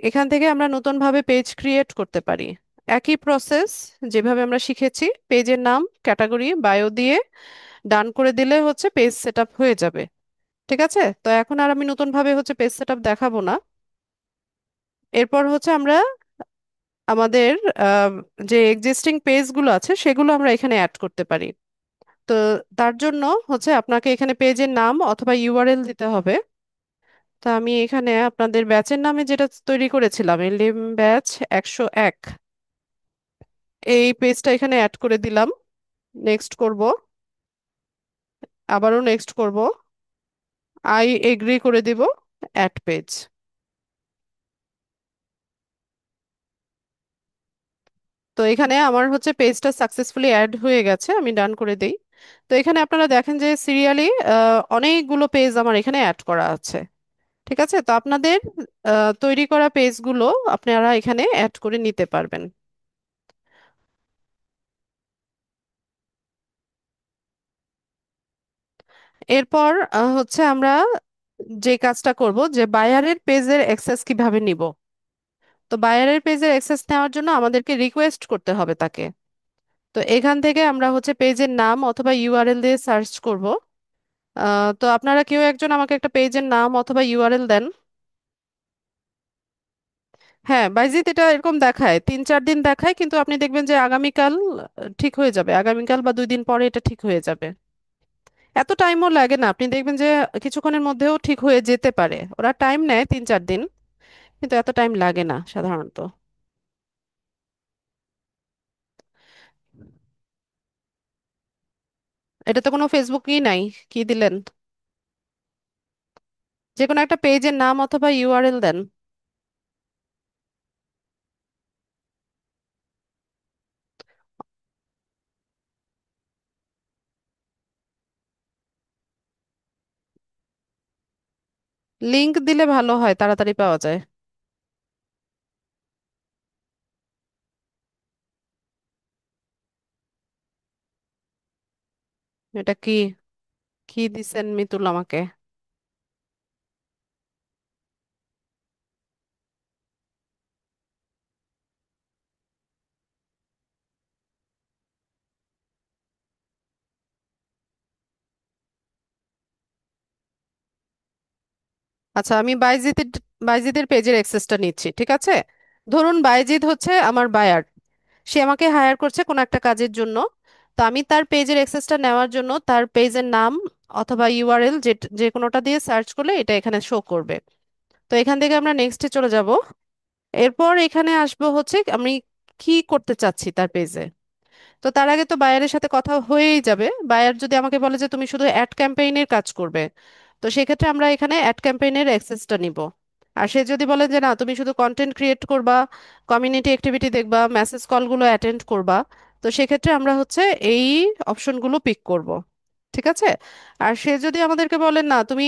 এখান থেকে আমরা নতুনভাবে পেজ ক্রিয়েট করতে পারি। একই প্রসেস, যেভাবে আমরা শিখেছি, পেজের নাম, ক্যাটাগরি, বায়ো দিয়ে ডান করে দিলে হচ্ছে পেজ সেটআপ হয়ে যাবে। ঠিক আছে, তো এখন আর আমি নতুনভাবে হচ্ছে পেজ সেটআপ দেখাবো না। এরপর হচ্ছে আমরা আমাদের আহ, যে এক্সিস্টিং পেজগুলো আছে সেগুলো আমরা এখানে অ্যাড করতে পারি। তো তার জন্য হচ্ছে আপনাকে এখানে পেজের নাম অথবা ইউআরএল দিতে হবে। তো আমি এখানে আপনাদের ব্যাচের নামে যেটা তৈরি করেছিলাম, এলএম ব্যাচ 101, এই পেজটা এখানে অ্যাড করে দিলাম। নেক্সট করব, আবারও নেক্সট করব, আই এগ্রি করে দিব, অ্যাড পেজ। তো এখানে আমার হচ্ছে পেজটা সাকসেসফুলি অ্যাড হয়ে গেছে, আমি ডান করে দেই। তো এখানে আপনারা দেখেন যে সিরিয়ালি অনেকগুলো পেজ আমার এখানে অ্যাড করা আছে। ঠিক আছে, তো আপনাদের তৈরি করা পেজগুলো আপনারা এখানে অ্যাড করে নিতে পারবেন। এরপর হচ্ছে আমরা যে কাজটা করব, যে বায়ারের পেজের অ্যাক্সেস কিভাবে নিব। তো বায়ারের পেজের অ্যাক্সেস নেওয়ার জন্য আমাদেরকে রিকোয়েস্ট করতে হবে তাকে। তো এখান থেকে আমরা হচ্ছে পেজের নাম অথবা ইউআরএল দিয়ে সার্চ করব। তো আপনারা কেউ একজন আমাকে একটা পেজের নাম অথবা ইউআরএল দেন। হ্যাঁ বাইজিত, এটা এরকম দেখায় 3-4 দিন দেখায়, কিন্তু আপনি দেখবেন যে আগামীকাল ঠিক হয়ে যাবে, আগামীকাল বা 2 দিন পরে এটা ঠিক হয়ে যাবে। এত টাইমও লাগে না, আপনি দেখবেন যে কিছুক্ষণের মধ্যেও ঠিক হয়ে যেতে পারে। ওরা টাইম নেয় 3-4 দিন, কিন্তু এত টাইম লাগে না সাধারণত। এটা তো কোনো ফেসবুকই নাই, কি দিলেন? যে কোনো একটা পেজের নাম অথবা ইউআরএল দেন। লিংক দিলে ভালো হয়, তাড়াতাড়ি পাওয়া যায়। এটা কি, কি দিছেন মিতুল আমাকে? আচ্ছা, আমি বাইজিদের পেজের অ্যাক্সেসটা নিচ্ছি, ঠিক আছে। ধরুন বাইজিদ হচ্ছে আমার বায়ার, সে আমাকে হায়ার করছে কোনো একটা কাজের জন্য। তো আমি তার পেজের অ্যাক্সেসটা নেওয়ার জন্য তার পেজের নাম অথবা ইউআরএল যে যে কোনোটা দিয়ে সার্চ করলে এটা এখানে শো করবে। তো এখান থেকে আমরা নেক্সটে চলে যাব। এরপর এখানে আসবো হচ্ছে আমি কি করতে চাচ্ছি তার পেজে। তো তার আগে তো বায়ারের সাথে কথা হয়েই যাবে। বায়ার যদি আমাকে বলে যে তুমি শুধু অ্যাড ক্যাম্পেইনের কাজ করবে, তো সেক্ষেত্রে আমরা এখানে অ্যাড ক্যাম্পেইনের অ্যাক্সেসটা নিব। আর সে যদি বলে যে না তুমি শুধু কন্টেন্ট ক্রিয়েট করবা, কমিউনিটি অ্যাক্টিভিটি দেখবা, মেসেজ কলগুলো অ্যাটেন্ড করবা, তো সেক্ষেত্রে আমরা হচ্ছে এই অপশনগুলো পিক করব। ঠিক আছে। আর সে যদি আমাদেরকে বলেন না তুমি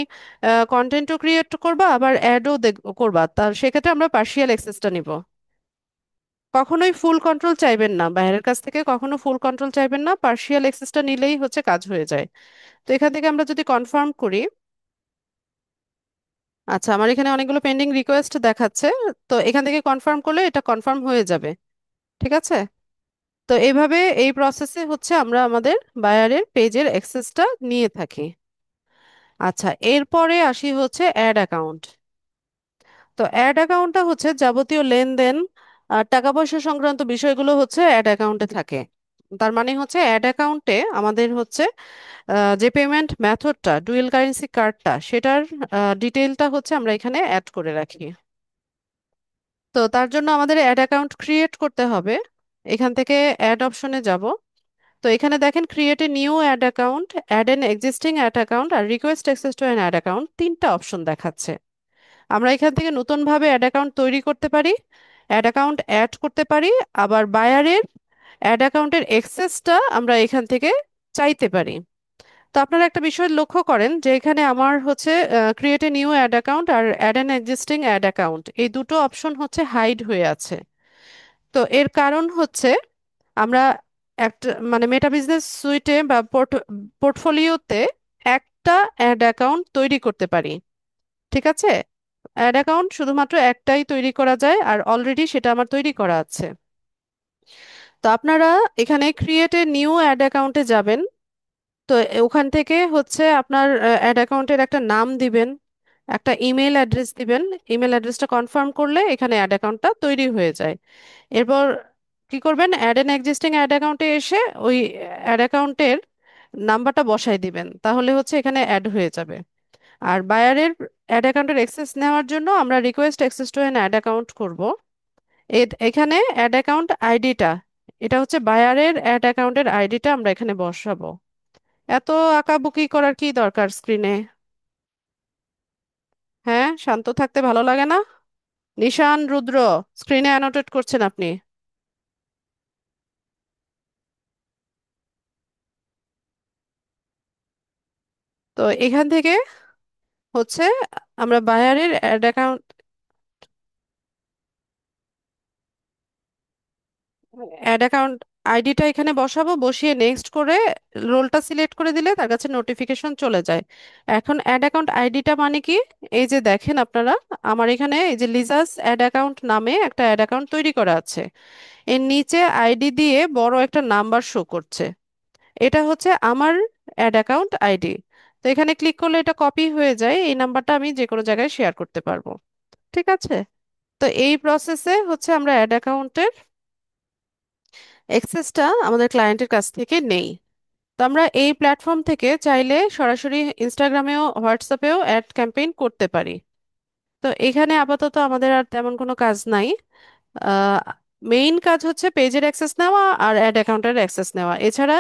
কন্টেন্টও ক্রিয়েট করবা আবার অ্যাডও করবা, তার সেক্ষেত্রে আমরা পার্শিয়াল অ্যাক্সেসটা নিব। কখনোই ফুল কন্ট্রোল চাইবেন না, বাইরের কাছ থেকে কখনো ফুল কন্ট্রোল চাইবেন না, পার্শিয়াল অ্যাক্সেসটা নিলেই হচ্ছে কাজ হয়ে যায়। তো এখান থেকে আমরা যদি কনফার্ম করি। আচ্ছা, আমার এখানে অনেকগুলো পেন্ডিং রিকোয়েস্ট দেখাচ্ছে। তো এখান থেকে কনফার্ম করলে এটা কনফার্ম হয়ে যাবে। ঠিক আছে। তো এইভাবে এই প্রসেসে হচ্ছে আমরা আমাদের বায়ারের পেজের অ্যাক্সেসটা নিয়ে থাকি। আচ্ছা, এরপরে আসি হচ্ছে অ্যাড অ্যাকাউন্ট। তো অ্যাড অ্যাকাউন্টটা হচ্ছে যাবতীয় লেনদেন আর টাকা পয়সা সংক্রান্ত বিষয়গুলো হচ্ছে অ্যাড অ্যাকাউন্টে থাকে। তার মানে হচ্ছে অ্যাড অ্যাকাউন্টে আমাদের হচ্ছে যে পেমেন্ট মেথডটা ডুয়েল কারেন্সি কার্ডটা সেটার ডিটেইলটা হচ্ছে আমরা এখানে অ্যাড করে রাখি। তো তার জন্য আমাদের অ্যাড অ্যাকাউন্ট ক্রিয়েট করতে হবে। এখান থেকে অ্যাড অপশনে যাব। তো এখানে দেখেন create a new ad account, ad an existing ad account আর request access to an ad account, তিনটা অপশন দেখাচ্ছে। আমরা এখান থেকে নতুনভাবে অ্যাড অ্যাকাউন্ট তৈরি করতে পারি, অ্যাড অ্যাকাউন্ট অ্যাড করতে পারি, আবার বায়ারের অ্যাড অ্যাকাউন্টের অ্যাক্সেসটা আমরা এখান থেকে চাইতে পারি। তো আপনারা একটা বিষয় লক্ষ্য করেন যে এখানে আমার হচ্ছে create a new ad account আর add an existing ad account এই দুটো অপশন হচ্ছে হাইড হয়ে আছে। তো এর কারণ হচ্ছে আমরা একটা মানে মেটা বিজনেস সুইটে বা পোর্টফোলিওতে একটা অ্যাড অ্যাকাউন্ট তৈরি করতে পারি। ঠিক আছে। অ্যাড অ্যাকাউন্ট শুধুমাত্র একটাই তৈরি করা যায় আর অলরেডি সেটা আমার তৈরি করা আছে। তো আপনারা এখানে ক্রিয়েট এ নিউ অ্যাড অ্যাকাউন্টে যাবেন। তো ওখান থেকে হচ্ছে আপনার অ্যাড অ্যাকাউন্টের একটা নাম দিবেন, একটা ইমেল অ্যাড্রেস দিবেন। ইমেল অ্যাড্রেসটা কনফার্ম করলে এখানে অ্যাড অ্যাকাউন্টটা তৈরি হয়ে যায়। এরপর কি করবেন, অ্যাড এন এক্সিস্টিং অ্যাড অ্যাকাউন্টে এসে ওই অ্যাড অ্যাকাউন্টের নাম্বারটা বসাই দিবেন, তাহলে হচ্ছে এখানে অ্যাড হয়ে যাবে। আর বায়ারের অ্যাড অ্যাকাউন্টের অ্যাক্সেস নেওয়ার জন্য আমরা request access to an ad account করব। এখানে অ্যাড অ্যাকাউন্ট আইডিটা, এটা হচ্ছে বায়ারের অ্যাড অ্যাকাউন্টের আইডিটা আমরা এখানে বসাবো। এত আঁকাবুকি করার কি দরকার স্ক্রিনে? হ্যাঁ, শান্ত থাকতে ভালো লাগে না? নিশান রুদ্র, স্ক্রিনে অ্যানোটেট করছেন আপনি। তো এখান থেকে হচ্ছে আমরা বায়ারের অ্যাড অ্যাকাউন্ট অ্যাড অ্যাকাউন্ট আইডিটা এখানে বসাবো, বসিয়ে নেক্সট করে রোলটা সিলেক্ট করে দিলে তার কাছে নোটিফিকেশন চলে যায়। এখন অ্যাড অ্যাকাউন্ট আইডিটা মানে কি? এই যে দেখেন আপনারা, আমার এখানে এই যে লিজাস অ্যাড অ্যাকাউন্ট নামে একটা অ্যাড অ্যাকাউন্ট তৈরি করা আছে। এর নিচে আইডি দিয়ে বড় একটা নাম্বার শো করছে, এটা হচ্ছে আমার অ্যাড অ্যাকাউন্ট আইডি। তো এখানে ক্লিক করলে এটা কপি হয়ে যায়, এই নাম্বারটা আমি যে কোনো জায়গায় শেয়ার করতে পারবো। ঠিক আছে। তো এই প্রসেসে হচ্ছে আমরা অ্যাড অ্যাকাউন্টের অ্যাক্সেসটা আমাদের ক্লায়েন্টের কাছ থেকে নেই। তো আমরা এই প্ল্যাটফর্ম থেকে চাইলে সরাসরি ইনস্টাগ্রামেও হোয়াটসঅ্যাপেও অ্যাড ক্যাম্পেইন করতে পারি। তো এখানে আপাতত আমাদের আর তেমন কোনো কাজ নাই। মেইন কাজ হচ্ছে পেজের অ্যাক্সেস নেওয়া আর অ্যাড অ্যাকাউন্টের অ্যাক্সেস নেওয়া, এছাড়া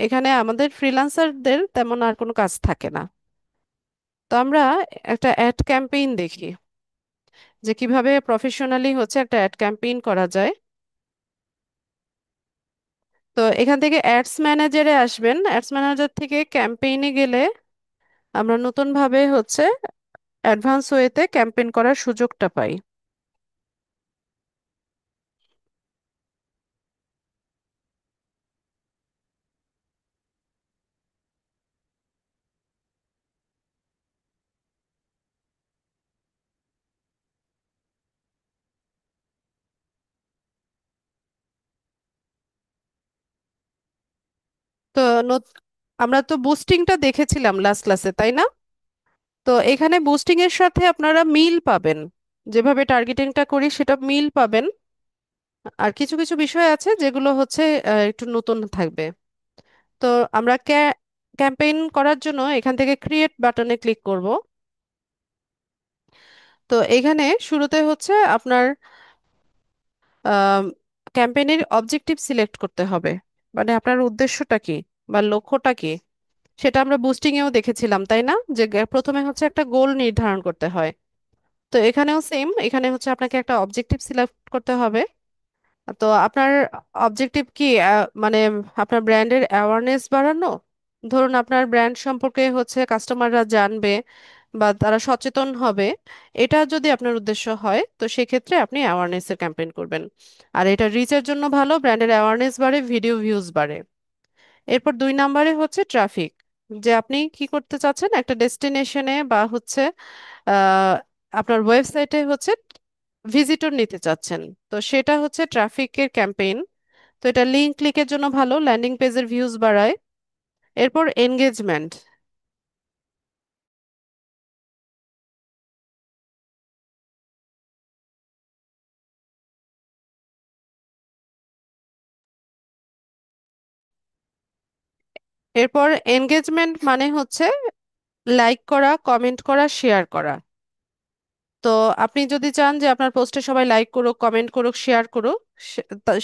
এখানে আমাদের ফ্রিল্যান্সারদের তেমন আর কোনো কাজ থাকে না। তো আমরা একটা অ্যাড ক্যাম্পেইন দেখি যে কিভাবে প্রফেশনালি হচ্ছে একটা অ্যাড ক্যাম্পেইন করা যায়। তো এখান থেকে অ্যাডস ম্যানেজারে আসবেন, অ্যাডস ম্যানেজার থেকে ক্যাম্পেইনে গেলে আমরা নতুনভাবে হচ্ছে অ্যাডভান্স ওয়েতে ক্যাম্পেইন করার সুযোগটা পাই। তো নত- আমরা তো বুস্টিংটা দেখেছিলাম লাস্ট ক্লাসে, তাই না? তো এখানে বুস্টিং এর সাথে আপনারা মিল পাবেন, যেভাবে টার্গেটিংটা করি সেটা মিল পাবেন। আর কিছু কিছু বিষয় আছে যেগুলো হচ্ছে একটু নতুন থাকবে। তো আমরা ক্যাম্পেইন করার জন্য এখান থেকে ক্রিয়েট বাটনে ক্লিক করব। তো এখানে শুরুতে হচ্ছে আপনার ক্যাম্পেইনের অবজেক্টিভ সিলেক্ট করতে হবে, মানে আপনার উদ্দেশ্যটা কি বা লক্ষ্যটা কি। সেটা আমরা বুস্টিং এও দেখেছিলাম, তাই না, যে প্রথমে হচ্ছে একটা গোল নির্ধারণ করতে হয়। তো এখানেও সেম, এখানে হচ্ছে আপনাকে একটা অবজেক্টিভ সিলেক্ট করতে হবে। তো আপনার অবজেক্টিভ কি, মানে আপনার ব্র্যান্ডের অ্যাওয়ারনেস বাড়ানো। ধরুন আপনার ব্র্যান্ড সম্পর্কে হচ্ছে কাস্টমাররা জানবে বা তারা সচেতন হবে, এটা যদি আপনার উদ্দেশ্য হয় তো সেক্ষেত্রে আপনি অ্যাওয়ারনেসের ক্যাম্পেইন করবেন। আর এটা রিচের জন্য ভালো, ব্র্যান্ডের অ্যাওয়ারনেস বাড়ে, ভিডিও ভিউজ বাড়ে। এরপর 2 নম্বরে হচ্ছে ট্রাফিক, যে আপনি কি করতে চাচ্ছেন একটা ডেস্টিনেশনে বা হচ্ছে আহ, আপনার ওয়েবসাইটে হচ্ছে ভিজিটর নিতে চাচ্ছেন। তো সেটা হচ্ছে ট্রাফিকের ক্যাম্পেইন। তো এটা লিঙ্ক ক্লিকের জন্য ভালো, ল্যান্ডিং পেজের ভিউজ বাড়ায়। এরপর এনগেজমেন্ট। এরপর এনগেজমেন্ট মানে হচ্ছে লাইক করা, কমেন্ট করা, শেয়ার করা। তো আপনি যদি চান যে আপনার পোস্টে সবাই লাইক করুক, কমেন্ট করুক, শেয়ার করুক,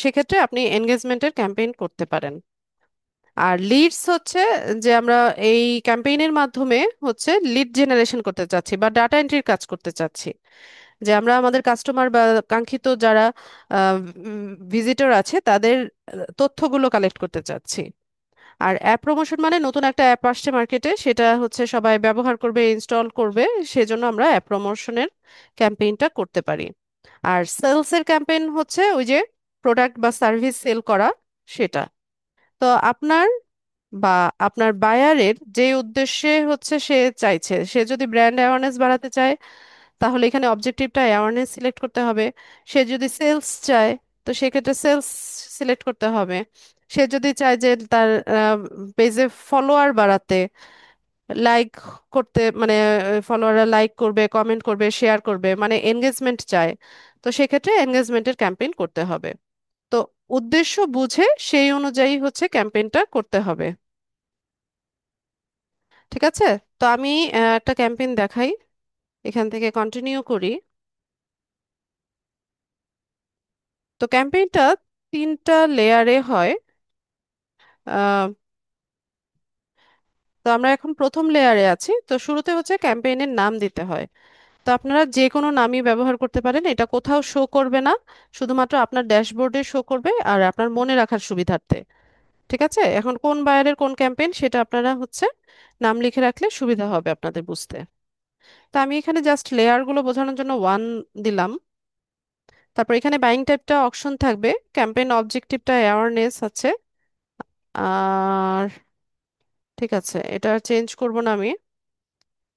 সেক্ষেত্রে আপনি এনগেজমেন্টের ক্যাম্পেইন করতে পারেন। আর লিডস হচ্ছে যে আমরা এই ক্যাম্পেইনের মাধ্যমে হচ্ছে লিড জেনারেশন করতে চাচ্ছি বা ডাটা এন্ট্রির কাজ করতে চাচ্ছি, যে আমরা আমাদের কাস্টমার বা কাঙ্ক্ষিত যারা ভিজিটর আছে তাদের তথ্যগুলো কালেক্ট করতে চাচ্ছি। আর অ্যাপ প্রমোশন মানে নতুন একটা অ্যাপ আসছে মার্কেটে, সেটা হচ্ছে সবাই ব্যবহার করবে, ইনস্টল করবে, সেজন্য আমরা অ্যাপ প্রমোশনের ক্যাম্পেইনটা করতে পারি। আর সেলসের ক্যাম্পেইন হচ্ছে ওই যে প্রোডাক্ট বা সার্ভিস সেল করা, সেটা। তো আপনার বা আপনার বায়ারের যে উদ্দেশ্যে হচ্ছে সে চাইছে, সে যদি ব্র্যান্ড অ্যাওয়ারনেস বাড়াতে চায় তাহলে এখানে অবজেক্টিভটা অ্যাওয়ারনেস সিলেক্ট করতে হবে। সে যদি সেলস চায় তো সেক্ষেত্রে সেলস সিলেক্ট করতে হবে। সে যদি চায় যে তার পেজে ফলোয়ার বাড়াতে, লাইক করতে, মানে ফলোয়াররা লাইক করবে, কমেন্ট করবে, শেয়ার করবে, মানে এনগেজমেন্ট চায়, তো সেক্ষেত্রে এনগেজমেন্টের ক্যাম্পেইন করতে হবে। তো উদ্দেশ্য বুঝে সেই অনুযায়ী হচ্ছে ক্যাম্পেইনটা করতে হবে। ঠিক আছে। তো আমি একটা ক্যাম্পেইন দেখাই, এখান থেকে কন্টিনিউ করি। তো ক্যাম্পেইনটা 3টা লেয়ারে হয়। আহ, তো আমরা এখন প্রথম লেয়ারে আছি। তো শুরুতে হচ্ছে ক্যাম্পেইনের নাম দিতে হয়। তো আপনারা যে কোনো নামই ব্যবহার করতে পারেন, এটা কোথাও শো করবে না, শুধুমাত্র আপনার ড্যাশবোর্ডে শো করবে আর আপনার মনে রাখার সুবিধার্থে। ঠিক আছে, এখন কোন বায়ারের কোন ক্যাম্পেইন সেটা আপনারা হচ্ছে নাম লিখে রাখলে সুবিধা হবে আপনাদের বুঝতে। তো আমি এখানে জাস্ট লেয়ারগুলো বোঝানোর জন্য 1 দিলাম। তারপর এখানে বাইং টাইপটা অপশন থাকবে, ক্যাম্পেইন অবজেক্টিভটা অ্যাওয়ারনেস আছে। আর ঠিক আছে, এটা চেঞ্জ করব না আমি।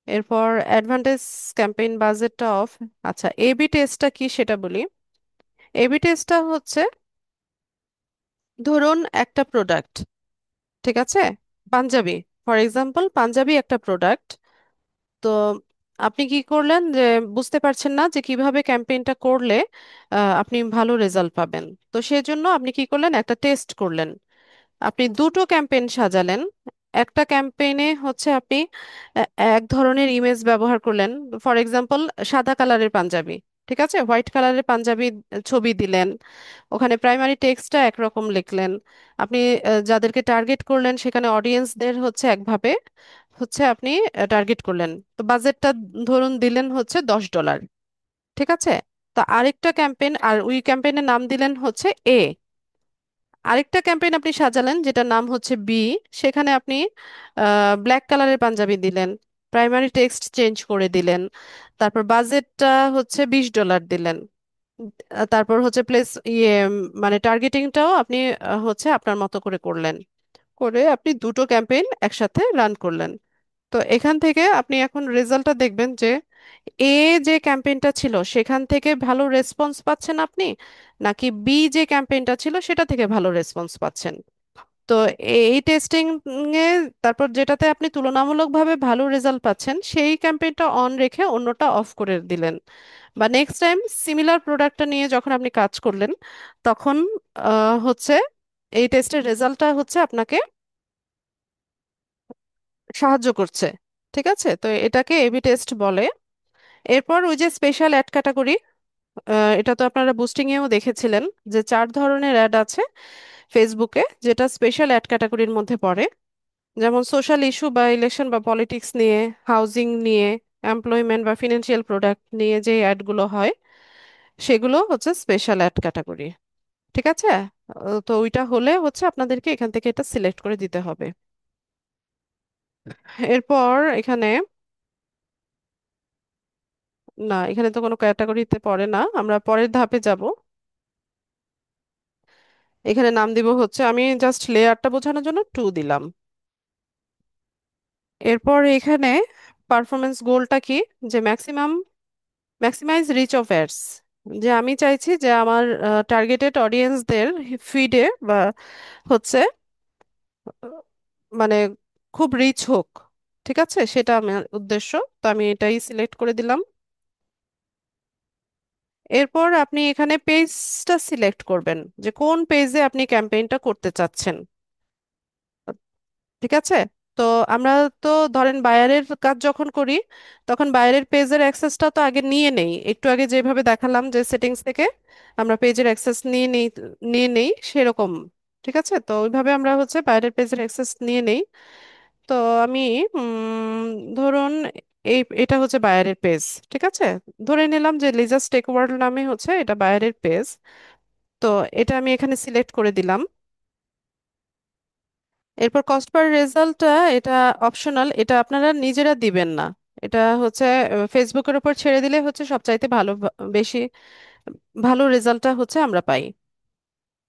এরপর অ্যাডভান্টেজ, ক্যাম্পেইন বাজেটটা অফ। আচ্ছা, এবি টেস্টটা কি সেটা বলি। এবি টেস্টটা হচ্ছে, ধরুন একটা প্রোডাক্ট, ঠিক আছে, পাঞ্জাবি, ফর এক্সাম্পল পাঞ্জাবি একটা প্রোডাক্ট। তো আপনি কি করলেন যে বুঝতে পারছেন না যে কিভাবে ক্যাম্পেইনটা করলে আপনি ভালো রেজাল্ট পাবেন। তো সেজন্য আপনি কি করলেন, একটা টেস্ট করলেন। আপনি দুটো ক্যাম্পেইন সাজালেন। একটা ক্যাম্পেইনে হচ্ছে আপনি এক ধরনের ইমেজ ব্যবহার করলেন, ফর এক্সাম্পল সাদা কালারের পাঞ্জাবি, ঠিক আছে, হোয়াইট কালারের পাঞ্জাবি ছবি দিলেন। ওখানে প্রাইমারি টেক্সটটা একরকম লিখলেন। আপনি যাদেরকে টার্গেট করলেন সেখানে অডিয়েন্সদের হচ্ছে একভাবে হচ্ছে আপনি টার্গেট করলেন। তো বাজেটটা ধরুন দিলেন হচ্ছে $10, ঠিক আছে। তো আরেকটা ক্যাম্পেইন, আর ওই ক্যাম্পেইনের নাম দিলেন হচ্ছে এ। আরেকটা ক্যাম্পেইন আপনি সাজালেন যেটা নাম হচ্ছে বি, সেখানে আপনি ব্ল্যাক কালারের পাঞ্জাবি দিলেন, প্রাইমারি টেক্সট চেঞ্জ করে দিলেন, তারপর বাজেটটা হচ্ছে $20 দিলেন। তারপর হচ্ছে প্লেস মানে টার্গেটিংটাও আপনি হচ্ছে আপনার মতো করে করলেন, করে আপনি দুটো ক্যাম্পেইন একসাথে রান করলেন। তো এখান থেকে আপনি এখন রেজাল্টটা দেখবেন যে এ যে ক্যাম্পেইনটা ছিল সেখান থেকে ভালো রেসপন্স পাচ্ছেন আপনি, নাকি বি যে ক্যাম্পেইনটা ছিল সেটা থেকে ভালো রেসপন্স পাচ্ছেন। তো এই টেস্টিং এ তারপর যেটাতে আপনি তুলনামূলকভাবে ভালো রেজাল্ট পাচ্ছেন সেই ক্যাম্পেইনটা অন রেখে অন্যটা অফ করে দিলেন, বা নেক্সট টাইম সিমিলার প্রোডাক্টটা নিয়ে যখন আপনি কাজ করলেন তখন হচ্ছে এই টেস্টের রেজাল্টটা হচ্ছে আপনাকে সাহায্য করছে। ঠিক আছে, তো এটাকে এবি টেস্ট বলে। এরপর ওই যে স্পেশাল অ্যাড ক্যাটাগরি, এটা তো আপনারা বুস্টিং এও দেখেছিলেন যে 4 ধরনের অ্যাড আছে ফেসবুকে যেটা স্পেশাল অ্যাড ক্যাটাগরির মধ্যে পড়ে। যেমন সোশ্যাল ইস্যু বা ইলেকশন বা পলিটিক্স নিয়ে, হাউজিং নিয়ে, এমপ্লয়মেন্ট বা ফিনান্সিয়াল প্রোডাক্ট নিয়ে যে অ্যাডগুলো হয় সেগুলো হচ্ছে স্পেশাল অ্যাড ক্যাটাগরি। ঠিক আছে, তো ওইটা হলে হচ্ছে আপনাদেরকে এখান থেকে এটা সিলেক্ট করে দিতে হবে। এরপর এখানে, না এখানে তো কোনো ক্যাটাগরিতে পড়ে না, আমরা পরের ধাপে যাব। এখানে নাম দিব হচ্ছে, আমি জাস্ট লেয়ারটা বোঝানোর জন্য 2 দিলাম। এরপর এখানে পারফরমেন্স গোলটা কি, যে ম্যাক্সিমাইজ রিচ অফ অ্যাডস, যে আমি চাইছি যে আমার টার্গেটেড অডিয়েন্সদের ফিডে বা হচ্ছে মানে খুব রিচ হোক। ঠিক আছে, সেটা আমার উদ্দেশ্য। তো আমি এটাই সিলেক্ট করে দিলাম। এরপর আপনি এখানে পেজটা সিলেক্ট করবেন যে কোন পেজে আপনি ক্যাম্পেইনটা করতে চাচ্ছেন। ঠিক আছে, তো আমরা তো ধরেন বায়ারের কাজ যখন করি তখন বায়ারের পেজের অ্যাক্সেসটা তো আগে নিয়ে নেই, একটু আগে যেভাবে দেখালাম যে সেটিংস থেকে আমরা পেজের অ্যাক্সেস নিয়ে নেই সেরকম। ঠিক আছে, তো ওইভাবে আমরা হচ্ছে বায়ারের পেজের অ্যাক্সেস নিয়ে নেই। তো আমি ধরুন এটা হচ্ছে বায়ারের পেজ। ঠিক আছে, ধরে নিলাম যে লিজা টেক ওয়ার্ল্ড নামে হচ্ছে এটা বায়ারের পেজ। তো এটা আমি এখানে সিলেক্ট করে দিলাম। এরপর কস্ট পার রেজাল্টটা এটা অপশনাল, এটা আপনারা নিজেরা দিবেন না। এটা হচ্ছে ফেসবুকের উপর ছেড়ে দিলে হচ্ছে সবচাইতে ভালো, বেশি ভালো রেজাল্টটা হচ্ছে আমরা পাই।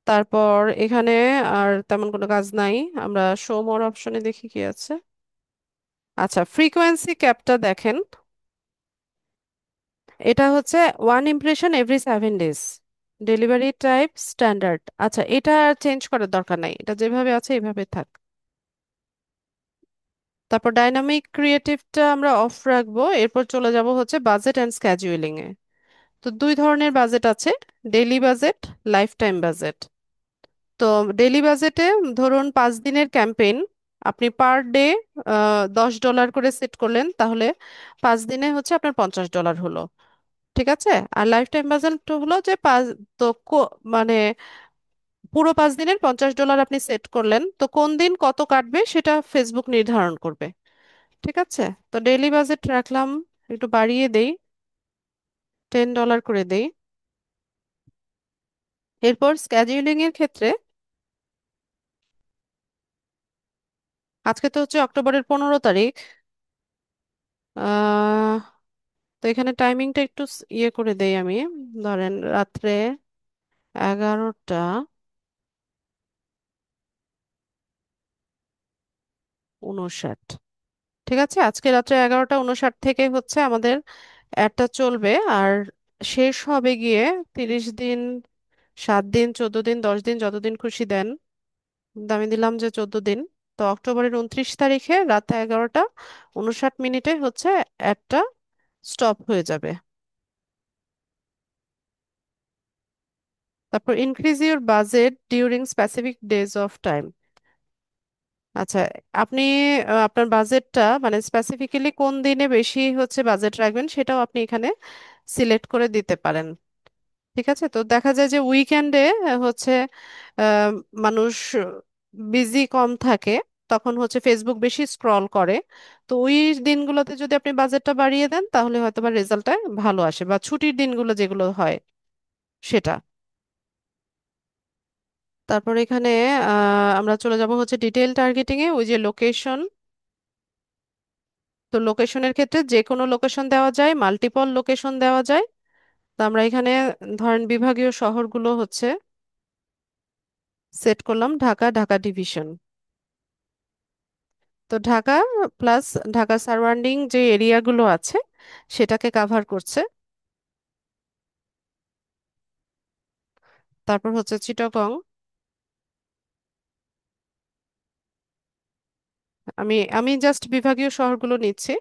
তারপর এখানে আর তেমন কোনো কাজ নাই, আমরা শো মোর অপশনে দেখি কি আছে। আচ্ছা, ফ্রিকোয়েন্সি ক্যাপটা দেখেন, এটা হচ্ছে 1 impression every 7 days, delivery type standard. আচ্ছা, এটা আর চেঞ্জ করার দরকার নাই, এটা যেভাবে আছে এভাবে থাক। তারপর ডাইনামিক ক্রিয়েটিভটা আমরা অফ রাখবো। এরপর চলে যাব হচ্ছে বাজেট অ্যান্ড স্ক্যাজুয়েলিং এ। তো 2 ধরনের বাজেট আছে, daily budget, life time budget. তো ডেইলি বাজেটে ধরুন 5 দিনের ক্যাম্পেইন, আপনি পার ডে $10 করে সেট করলেন, তাহলে 5 দিনে হচ্ছে আপনার $50 হলো। ঠিক আছে, আর লাইফ টাইম বাজেট হলো যে তো মানে পুরো 5 দিনের $50 আপনি সেট করলেন, তো কোন দিন কত কাটবে সেটা ফেসবুক নির্ধারণ করবে। ঠিক আছে, তো ডেইলি বাজেট রাখলাম, একটু বাড়িয়ে দেই, $10 করে দেই। এরপর স্ক্যাজুয়ালিং এর ক্ষেত্রে, আজকে তো হচ্ছে অক্টোবরের 15 তারিখ। আহ তো এখানে টাইমিংটা একটু ইয়ে করে দেই আমি, ধরেন রাত্রে 11:59। ঠিক আছে, আজকে রাত্রে 11:59 থেকে হচ্ছে আমাদের অ্যাডটা চলবে, আর শেষ হবে গিয়ে 30 দিন, 7 দিন, 14 দিন, 10 দিন, যতদিন খুশি দেন। আমি দিলাম যে 14 দিন। তো অক্টোবরের 29 তারিখে রাতে 11:59 হচ্ছে অ্যাডটা স্টপ হয়ে যাবে। তারপর increase your budget during specific days of time. আচ্ছা, আপনি আপনার বাজেটটা মানে স্পেসিফিক্যালি কোন দিনে বেশি হচ্ছে বাজেট রাখবেন সেটাও আপনি এখানে সিলেক্ট করে দিতে পারেন। ঠিক আছে, তো দেখা যায় যে উইকেন্ডে হচ্ছে আহ, মানুষ বিজি কম থাকে, তখন হচ্ছে ফেসবুক বেশি স্ক্রল করে। তো ওই দিনগুলোতে যদি আপনি বাজেটটা বাড়িয়ে দেন তাহলে হয়তো বা রেজাল্টটা ভালো আসে, বা ছুটির দিনগুলো যেগুলো হয় সেটা। তারপর এখানে আমরা চলে যাব হচ্ছে ডিটেইল টার্গেটিং এ, ওই যে লোকেশন। তো লোকেশনের ক্ষেত্রে যে কোনো লোকেশন দেওয়া যায়, মাল্টিপল লোকেশন দেওয়া যায়। তো আমরা এখানে ধরেন বিভাগীয় শহরগুলো হচ্ছে সেট করলাম, ঢাকা, ঢাকা ডিভিশন। তো ঢাকা প্লাস ঢাকা সারাউন্ডিং যে এরিয়াগুলো আছে সেটাকে কাভার করছে। তারপর হচ্ছে চিটাগং, আমি জাস্ট বিভাগীয় শহরগুলো নিচ্ছি।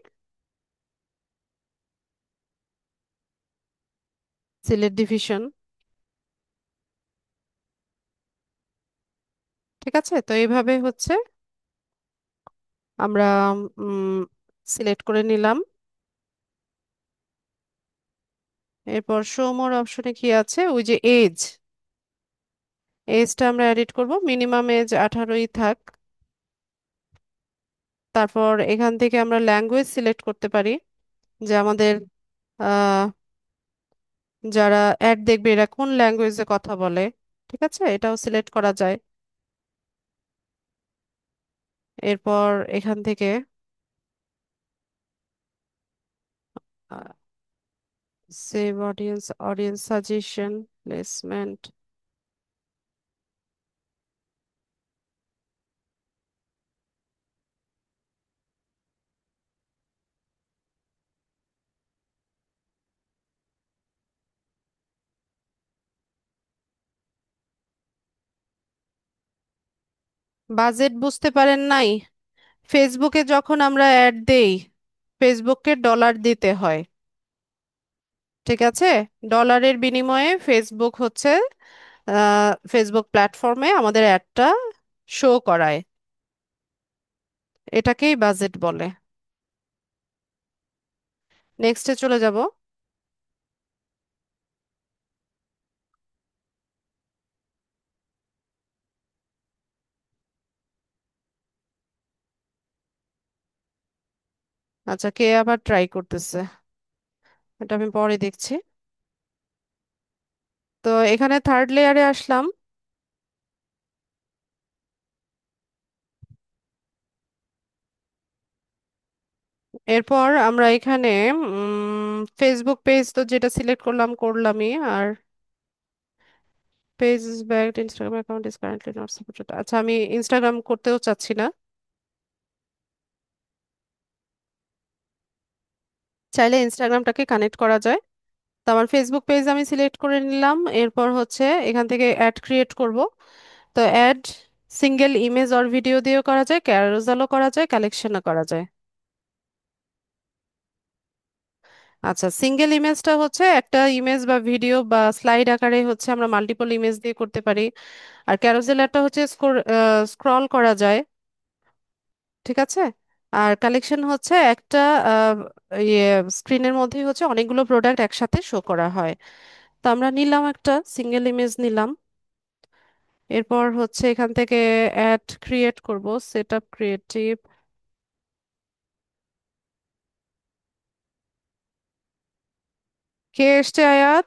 সিলেট ডিভিশন। ঠিক আছে, তো এইভাবে হচ্ছে আমরা সিলেক্ট করে নিলাম। এরপর শো মোর অপশনে কি আছে, ওই যে এজ, এজটা আমরা এডিট করব, মিনিমাম এজ 18ই থাক। তারপর এখান থেকে আমরা ল্যাঙ্গুয়েজ সিলেক্ট করতে পারি, যে আমাদের আহ, যারা অ্যাড দেখবে এরা কোন ল্যাঙ্গুয়েজে কথা বলে। ঠিক আছে, এটাও সিলেক্ট করা যায়। এরপর এখান থেকে save audience, audience suggestion, placement. Budget বুঝতে পারেন নাই? ফেসবুকে যখন আমরা অ্যাড দেই, ফেসবুককে ডলার দিতে হয়। ঠিক আছে, ডলারের বিনিময়ে ফেসবুক হচ্ছে ফেসবুক প্ল্যাটফর্মে আমাদের অ্যাডটা শো করায়। এটাকেই বাজেট বলে। নেক্সটে চলে যাব। আচ্ছা, কে আবার ট্রাই করতেছে, এটা আমি পরে দেখছি। তো এখানে থার্ড লেয়ারে আসলাম। এরপর আমরা এখানে ফেসবুক পেজ তো যেটা সিলেক্ট করলাম করলামই, আর page is backed, Instagram account is currently not supported. আচ্ছা, আমি ইনস্টাগ্রাম করতেও চাচ্ছি না। চাইলে ইনস্টাগ্রামটাকে কানেক্ট করা যায়। তো আমার ফেসবুক পেজ আমি সিলেক্ট করে নিলাম। এরপর হচ্ছে এখান থেকে অ্যাড ক্রিয়েট করব। তো ad single image or video দিয়েও করা যায়, ক্যারোজালও করা যায়, কালেকশনও করা যায়। আচ্ছা, সিঙ্গেল ইমেজটা হচ্ছে একটা ইমেজ বা ভিডিও বা স্লাইড আকারে হচ্ছে আমরা মাল্টিপল ইমেজ দিয়ে করতে পারি। আর ক্যারোসেল একটা হচ্ছে স্ক্রল করা যায়। ঠিক আছে। আর কালেকশন হচ্ছে একটা আহ, ইয়ে স্ক্রিনের মধ্যেই হচ্ছে অনেকগুলো প্রোডাক্ট একসাথে শো করা হয়। তো আমরা নিলাম একটা সিঙ্গেল ইমেজ নিলাম। এরপর হচ্ছে এখান থেকে অ্যাড ক্রিয়েট করব, সেট আপ ক্রিয়েটিভ। কে এসছে আয়াত?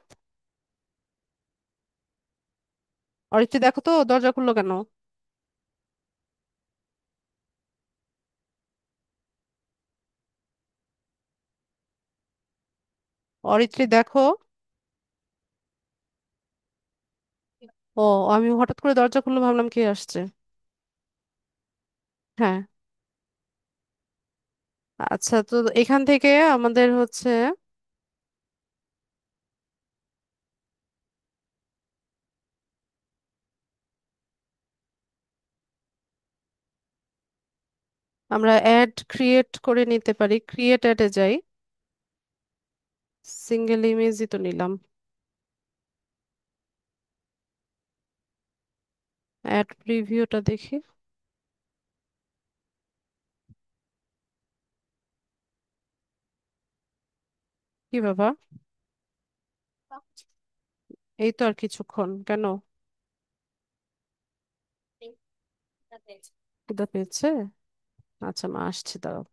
অরিত্রী, দেখো তো দরজা খুললো কেন? অরিত্রী, দেখো। ও, আমি হঠাৎ করে দরজা খুললো, ভাবলাম কে আসছে। হ্যাঁ। আচ্ছা, তো এখান থেকে আমাদের হচ্ছে আমরা অ্যাড ক্রিয়েট করে নিতে পারি। ক্রিয়েট অ্যাডে যাই, সিঙ্গেল ইমেজই তো নিলাম। অ্যাড প্রিভিউটা দেখি। কি বাবা, এই তো আর কিছুক্ষণ কেন? খিদা পেয়েছে? আচ্ছা, মা আসছে, দাঁড়াও।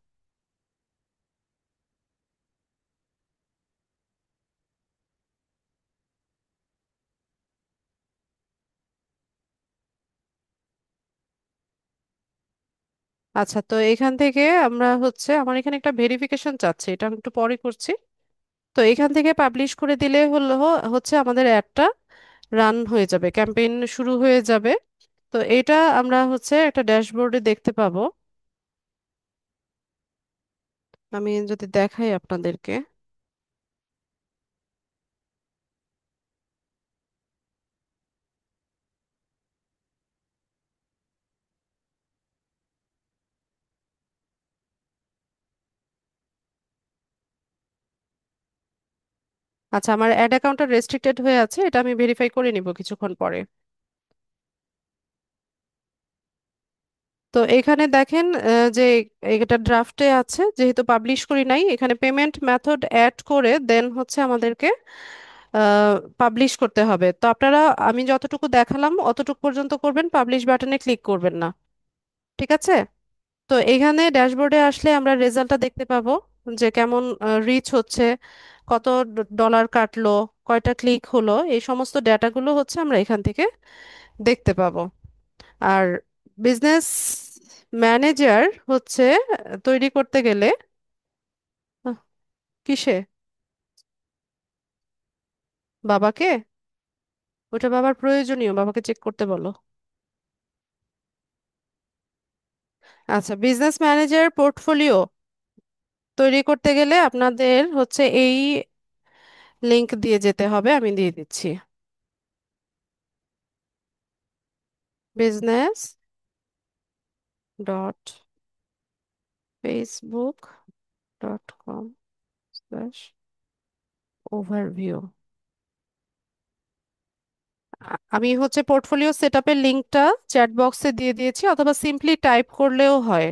আচ্ছা, তো এখান থেকে আমরা হচ্ছে আমার এখানে একটা ভেরিফিকেশন চাচ্ছে, এটা আমি একটু পরে করছি। তো এখান থেকে পাবলিশ করে দিলে হলো হচ্ছে আমাদের অ্যাডটা রান হয়ে যাবে, ক্যাম্পেইন শুরু হয়ে যাবে। তো এটা আমরা হচ্ছে একটা ড্যাশবোর্ডে দেখতে পাবো। আমি যদি দেখাই আপনাদেরকে। আচ্ছা, আমার অ্যাড অ্যাকাউন্টটা রেস্ট্রিক্টেড হয়ে আছে, এটা আমি ভেরিফাই করে নিব কিছুক্ষণ পরে। তো এখানে দেখেন যে এটা ড্রাফটে আছে, যেহেতু পাবলিশ করি নাই, এখানে পেমেন্ট মেথড অ্যাড করে দেন হচ্ছে আমাদেরকে পাবলিশ করতে হবে। তো আপনারা, আমি যতটুকু দেখালাম অতটুকু পর্যন্ত করবেন, পাবলিশ বাটনে ক্লিক করবেন না। ঠিক আছে? তো এখানে ড্যাশবোর্ডে আসলে আমরা রেজাল্টটা দেখতে পাবো যে কেমন রিচ হচ্ছে, কত ডলার কাটলো, কয়টা ক্লিক হলো, এই সমস্ত ডেটাগুলো হচ্ছে আমরা এখান থেকে দেখতে পাবো। আর বিজনেস ম্যানেজার হচ্ছে তৈরি করতে গেলে আহ, কিসে, বাবাকে, ওটা বাবার প্রয়োজনীয়, বাবাকে চেক করতে বলো। আচ্ছা, বিজনেস ম্যানেজার পোর্টফোলিও তৈরি করতে গেলে আপনাদের হচ্ছে এই লিংক দিয়ে যেতে হবে, আমি দিয়ে দিচ্ছি। Business dot Facebook dot com slash overview. আমি হচ্ছে পোর্টফোলিও সেটআপের লিংকটা চ্যাট বক্সে দিয়ে দিয়েছি, অথবা সিম্পলি টাইপ করলেও হয়।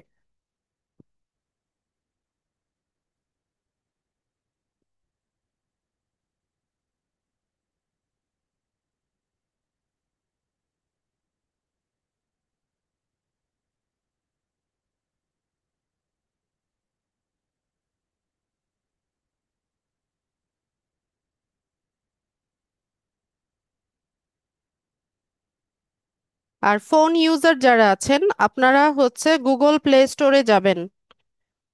আর ফোন ইউজার যারা আছেন, আপনারা হচ্ছে গুগল প্লে স্টোরে যাবেন।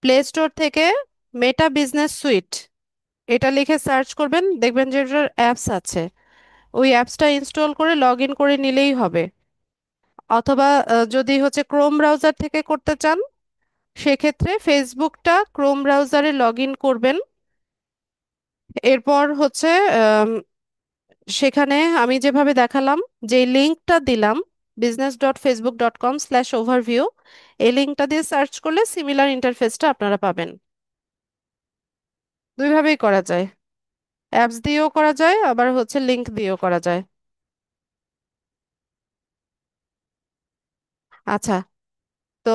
প্লে স্টোর থেকে মেটা বিজনেস সুইট এটা লিখে সার্চ করবেন, দেখবেন যে এটার অ্যাপস আছে। ওই অ্যাপসটা ইনস্টল করে লগ ইন করে নিলেই হবে। অথবা যদি হচ্ছে ক্রোম ব্রাউজার থেকে করতে চান, সেক্ষেত্রে ফেসবুকটা ক্রোম ব্রাউজারে লগ ইন করবেন। এরপর হচ্ছে সেখানে আমি যেভাবে দেখালাম, যে লিঙ্কটা দিলাম, business.facebook.com/overview, এই লিঙ্কটা দিয়ে সার্চ করলে সিমিলার ইন্টারফেসটা আপনারা পাবেন। দুইভাবেই করা যায়, অ্যাপস দিয়েও করা যায়, আবার হচ্ছে লিঙ্ক দিয়েও করা যায়। আচ্ছা, তো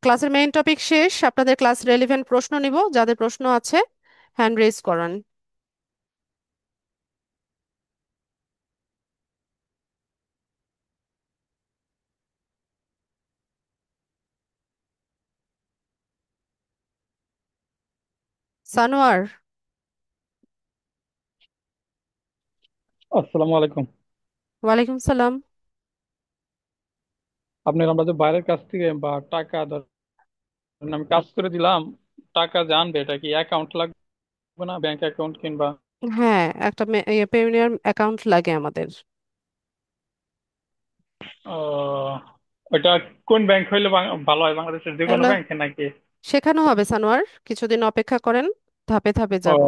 ক্লাসের মেইন টপিক শেষ, আপনাদের ক্লাস রেলিভেন্ট প্রশ্ন নিব, যাদের প্রশ্ন আছে হ্যান্ড রেজ করান। সানোয়ার। আসসালামু আলাইকুম। ওয়ালাইকুম সালাম। আপনার আমরা যে বাইরের কাছ থেকে বা টাকা ধরেন আমি কাজ করে দিলাম, টাকা জানবে এটা কি অ্যাকাউন্ট লাগবে না ব্যাংক অ্যাকাউন্ট কিংবা হ্যাঁ, একটা পেউনিয়ার অ্যাকাউন্ট লাগে আমাদের। ওইটা কোন ব্যাংক হইলে ভালো হয়, বাংলাদেশের যে কোনো এগুলা ব্যাংকে নাকি? শেখানো হবে সানোয়ার, কিছুদিন অপেক্ষা করেন, ধাপে ধাপে যাব। ও,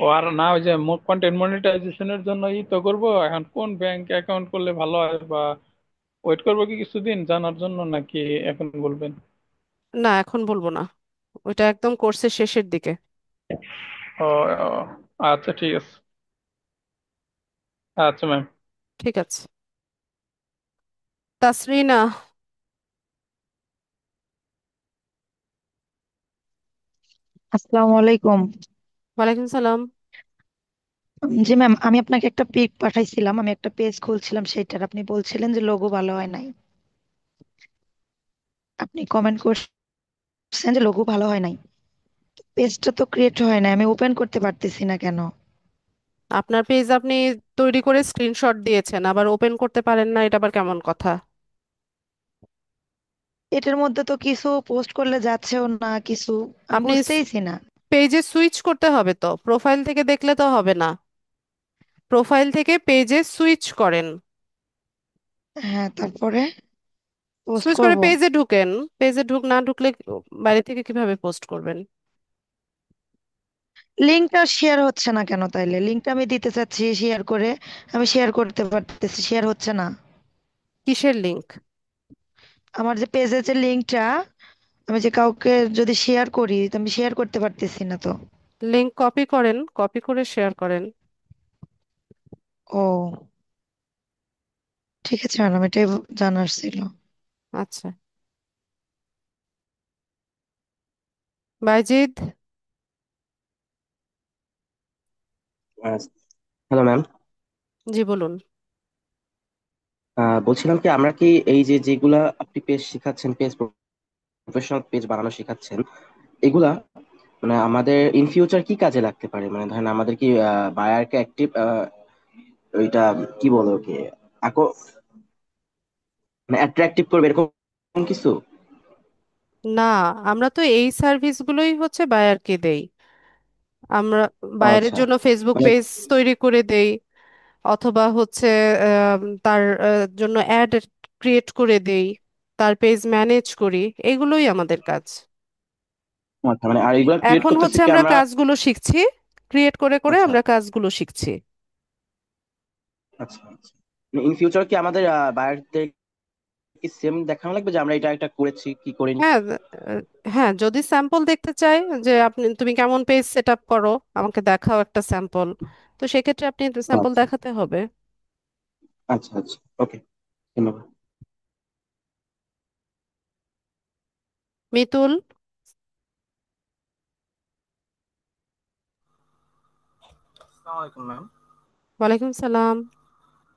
ও আর না, ওই যে কন্টেন্ট মনিটাইজেশনের জন্য তো করব, এখন কোন ব্যাংক অ্যাকাউন্ট করলে ভালো হয় বা ওয়েট করবো কি কিছুদিন জানার জন্য নাকি এখন বলবেন? না, এখন বলবো না, ওইটা একদম কোর্সের শেষের দিকে। ও, ও, আচ্ছা ঠিক আছে। আচ্ছা ম্যাম। ঠিক আছে। তাসরিনা। আসসালামু আলাইকুম। ওয়ালাইকুম সালাম। জি ম্যাম, আমি আপনাকে একটা পিক পাঠাইছিলাম, আমি একটা পেজ খুলছিলাম সেটার, আপনি বলছিলেন যে লোগো ভালো হয় নাই। আপনি কমেন্ট করছেন যে লোগো ভালো হয় নাই। পেজটা তো ক্রিয়েট হয় নাই, আমি ওপেন করতে পারতেছি না কেন? আপনার পেজ আপনি তৈরি করে স্ক্রিনশট দিয়েছেন, আবার ওপেন করতে পারেন না, এটা আবার কেমন কথা? এটার মধ্যে তো কিছু পোস্ট করলে যাচ্ছেও না কিছু, আমি আপনি বুঝতেইছি না। পেজে সুইচ করতে হবে, তো প্রোফাইল থেকে দেখলে তো হবে না, প্রোফাইল থেকে পেজে সুইচ করেন। হ্যাঁ, তারপরে পোস্ট সুইচ করে করব? পেজে ঢুকেন। পেজে না ঢুকলে বাইরে থেকে কিভাবে পোস্ট করবেন? লিঙ্কটা শেয়ার হচ্ছে না কেন তাইলে? লিঙ্কটা আমি দিতে চাচ্ছি শেয়ার করে, আমি শেয়ার করতে পারতেছি, শেয়ার হচ্ছে না। কিসের লিংক? আমার যে পেজের যে লিঙ্কটা, আমি যে কাউকে যদি শেয়ার করি তো আমি শেয়ার করতে পারতেছি না তো। লিংক কপি করেন, কপি করে শেয়ার করেন। ও, ঠিক আছে ম্যাডাম, এটাই জানার ছিল। আচ্ছা, বাইজিদ। Hello ma'am. জি বলুন। বলছিলাম কি আমরা কি এই যে যেগুলা আপনি পেজ শিখাচ্ছেন, পেজ প্রফেশনাল পেজ বানানো শিখাচ্ছেন, এগুলা মানে আমাদের ইন ফিউচার কি কাজে লাগতে পারে? মানে ধরেন আমাদের কি বায়ারকে অ্যাক্টিভ ওইটা কি বলো কি আকো মানে অ্যাট্রাকটিভ করবে এরকম কিছু? না, আমরা তো এই সার্ভিসগুলোই হচ্ছে বায়ারকে দেই। আমরা ও বায়ারের আচ্ছা, জন্য ফেসবুক মানে পেজ তৈরি করে দেই, অথবা হচ্ছে তার জন্য অ্যাড ক্রিয়েট করে দেই, তার পেজ ম্যানেজ করি, এগুলোই আমাদের কাজ। আচ্ছা মানে আর এগুলা ক্রিয়েট এখন করতেছি হচ্ছে কি আমরা আমরা? কাজগুলো শিখছি, ক্রিয়েট করে করে আচ্ছা আমরা কাজগুলো শিখছি। আচ্ছা আচ্ছা, ইন ফিউচার কি আমাদের বায়ারদের কি সেম দেখানো লাগবে যে আমরা এটা একটা করেছি কি করিনি? হ্যাঁ, আহ, হ্যাঁ, যদি স্যাম্পল দেখতে চাই যে তুমি কেমন পেজ সেট আপ করো, আমাকে দেখাও একটা স্যাম্পল, তো সেক্ষেত্রে আপনি স্যাম্পল আচ্ছা দেখাতে হবে। আচ্ছা আচ্ছা, ওকে, ধন্যবাদ। মিতুল। আসসালামু আলাইকুম ম্যাম। ওয়ালাইকুম সালাম।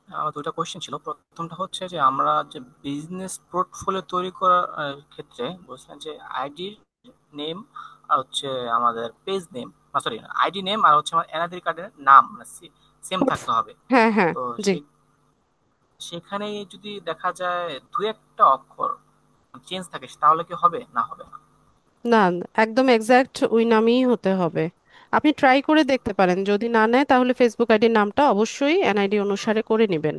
আমার দুটো কোশ্চেন ছিল। প্রথমটা হচ্ছে যে আমরা যে বিজনেস পোর্টফোলিও তৈরি করার ক্ষেত্রে বলছিলেন যে আইডির নেম আর হচ্ছে আমাদের page name, sorry, ID name আর হচ্ছে আমার এনআইডি কার্ডের নাম সেম থাকতে হবে। হ্যাঁ, হ্যাঁ। তো জি। সেখানে যদি দেখা যায় দু একটা অক্ষর চেঞ্জ থাকে তাহলে কি হবে না হবে না? না, একদম এক্সাক্ট ওই নামই হতে হবে। আপনি ট্রাই করে দেখতে পারেন, যদি না নেয় তাহলে ফেসবুক আইডির নামটা অবশ্যই এনআইডি অনুসারে করে নেবেন।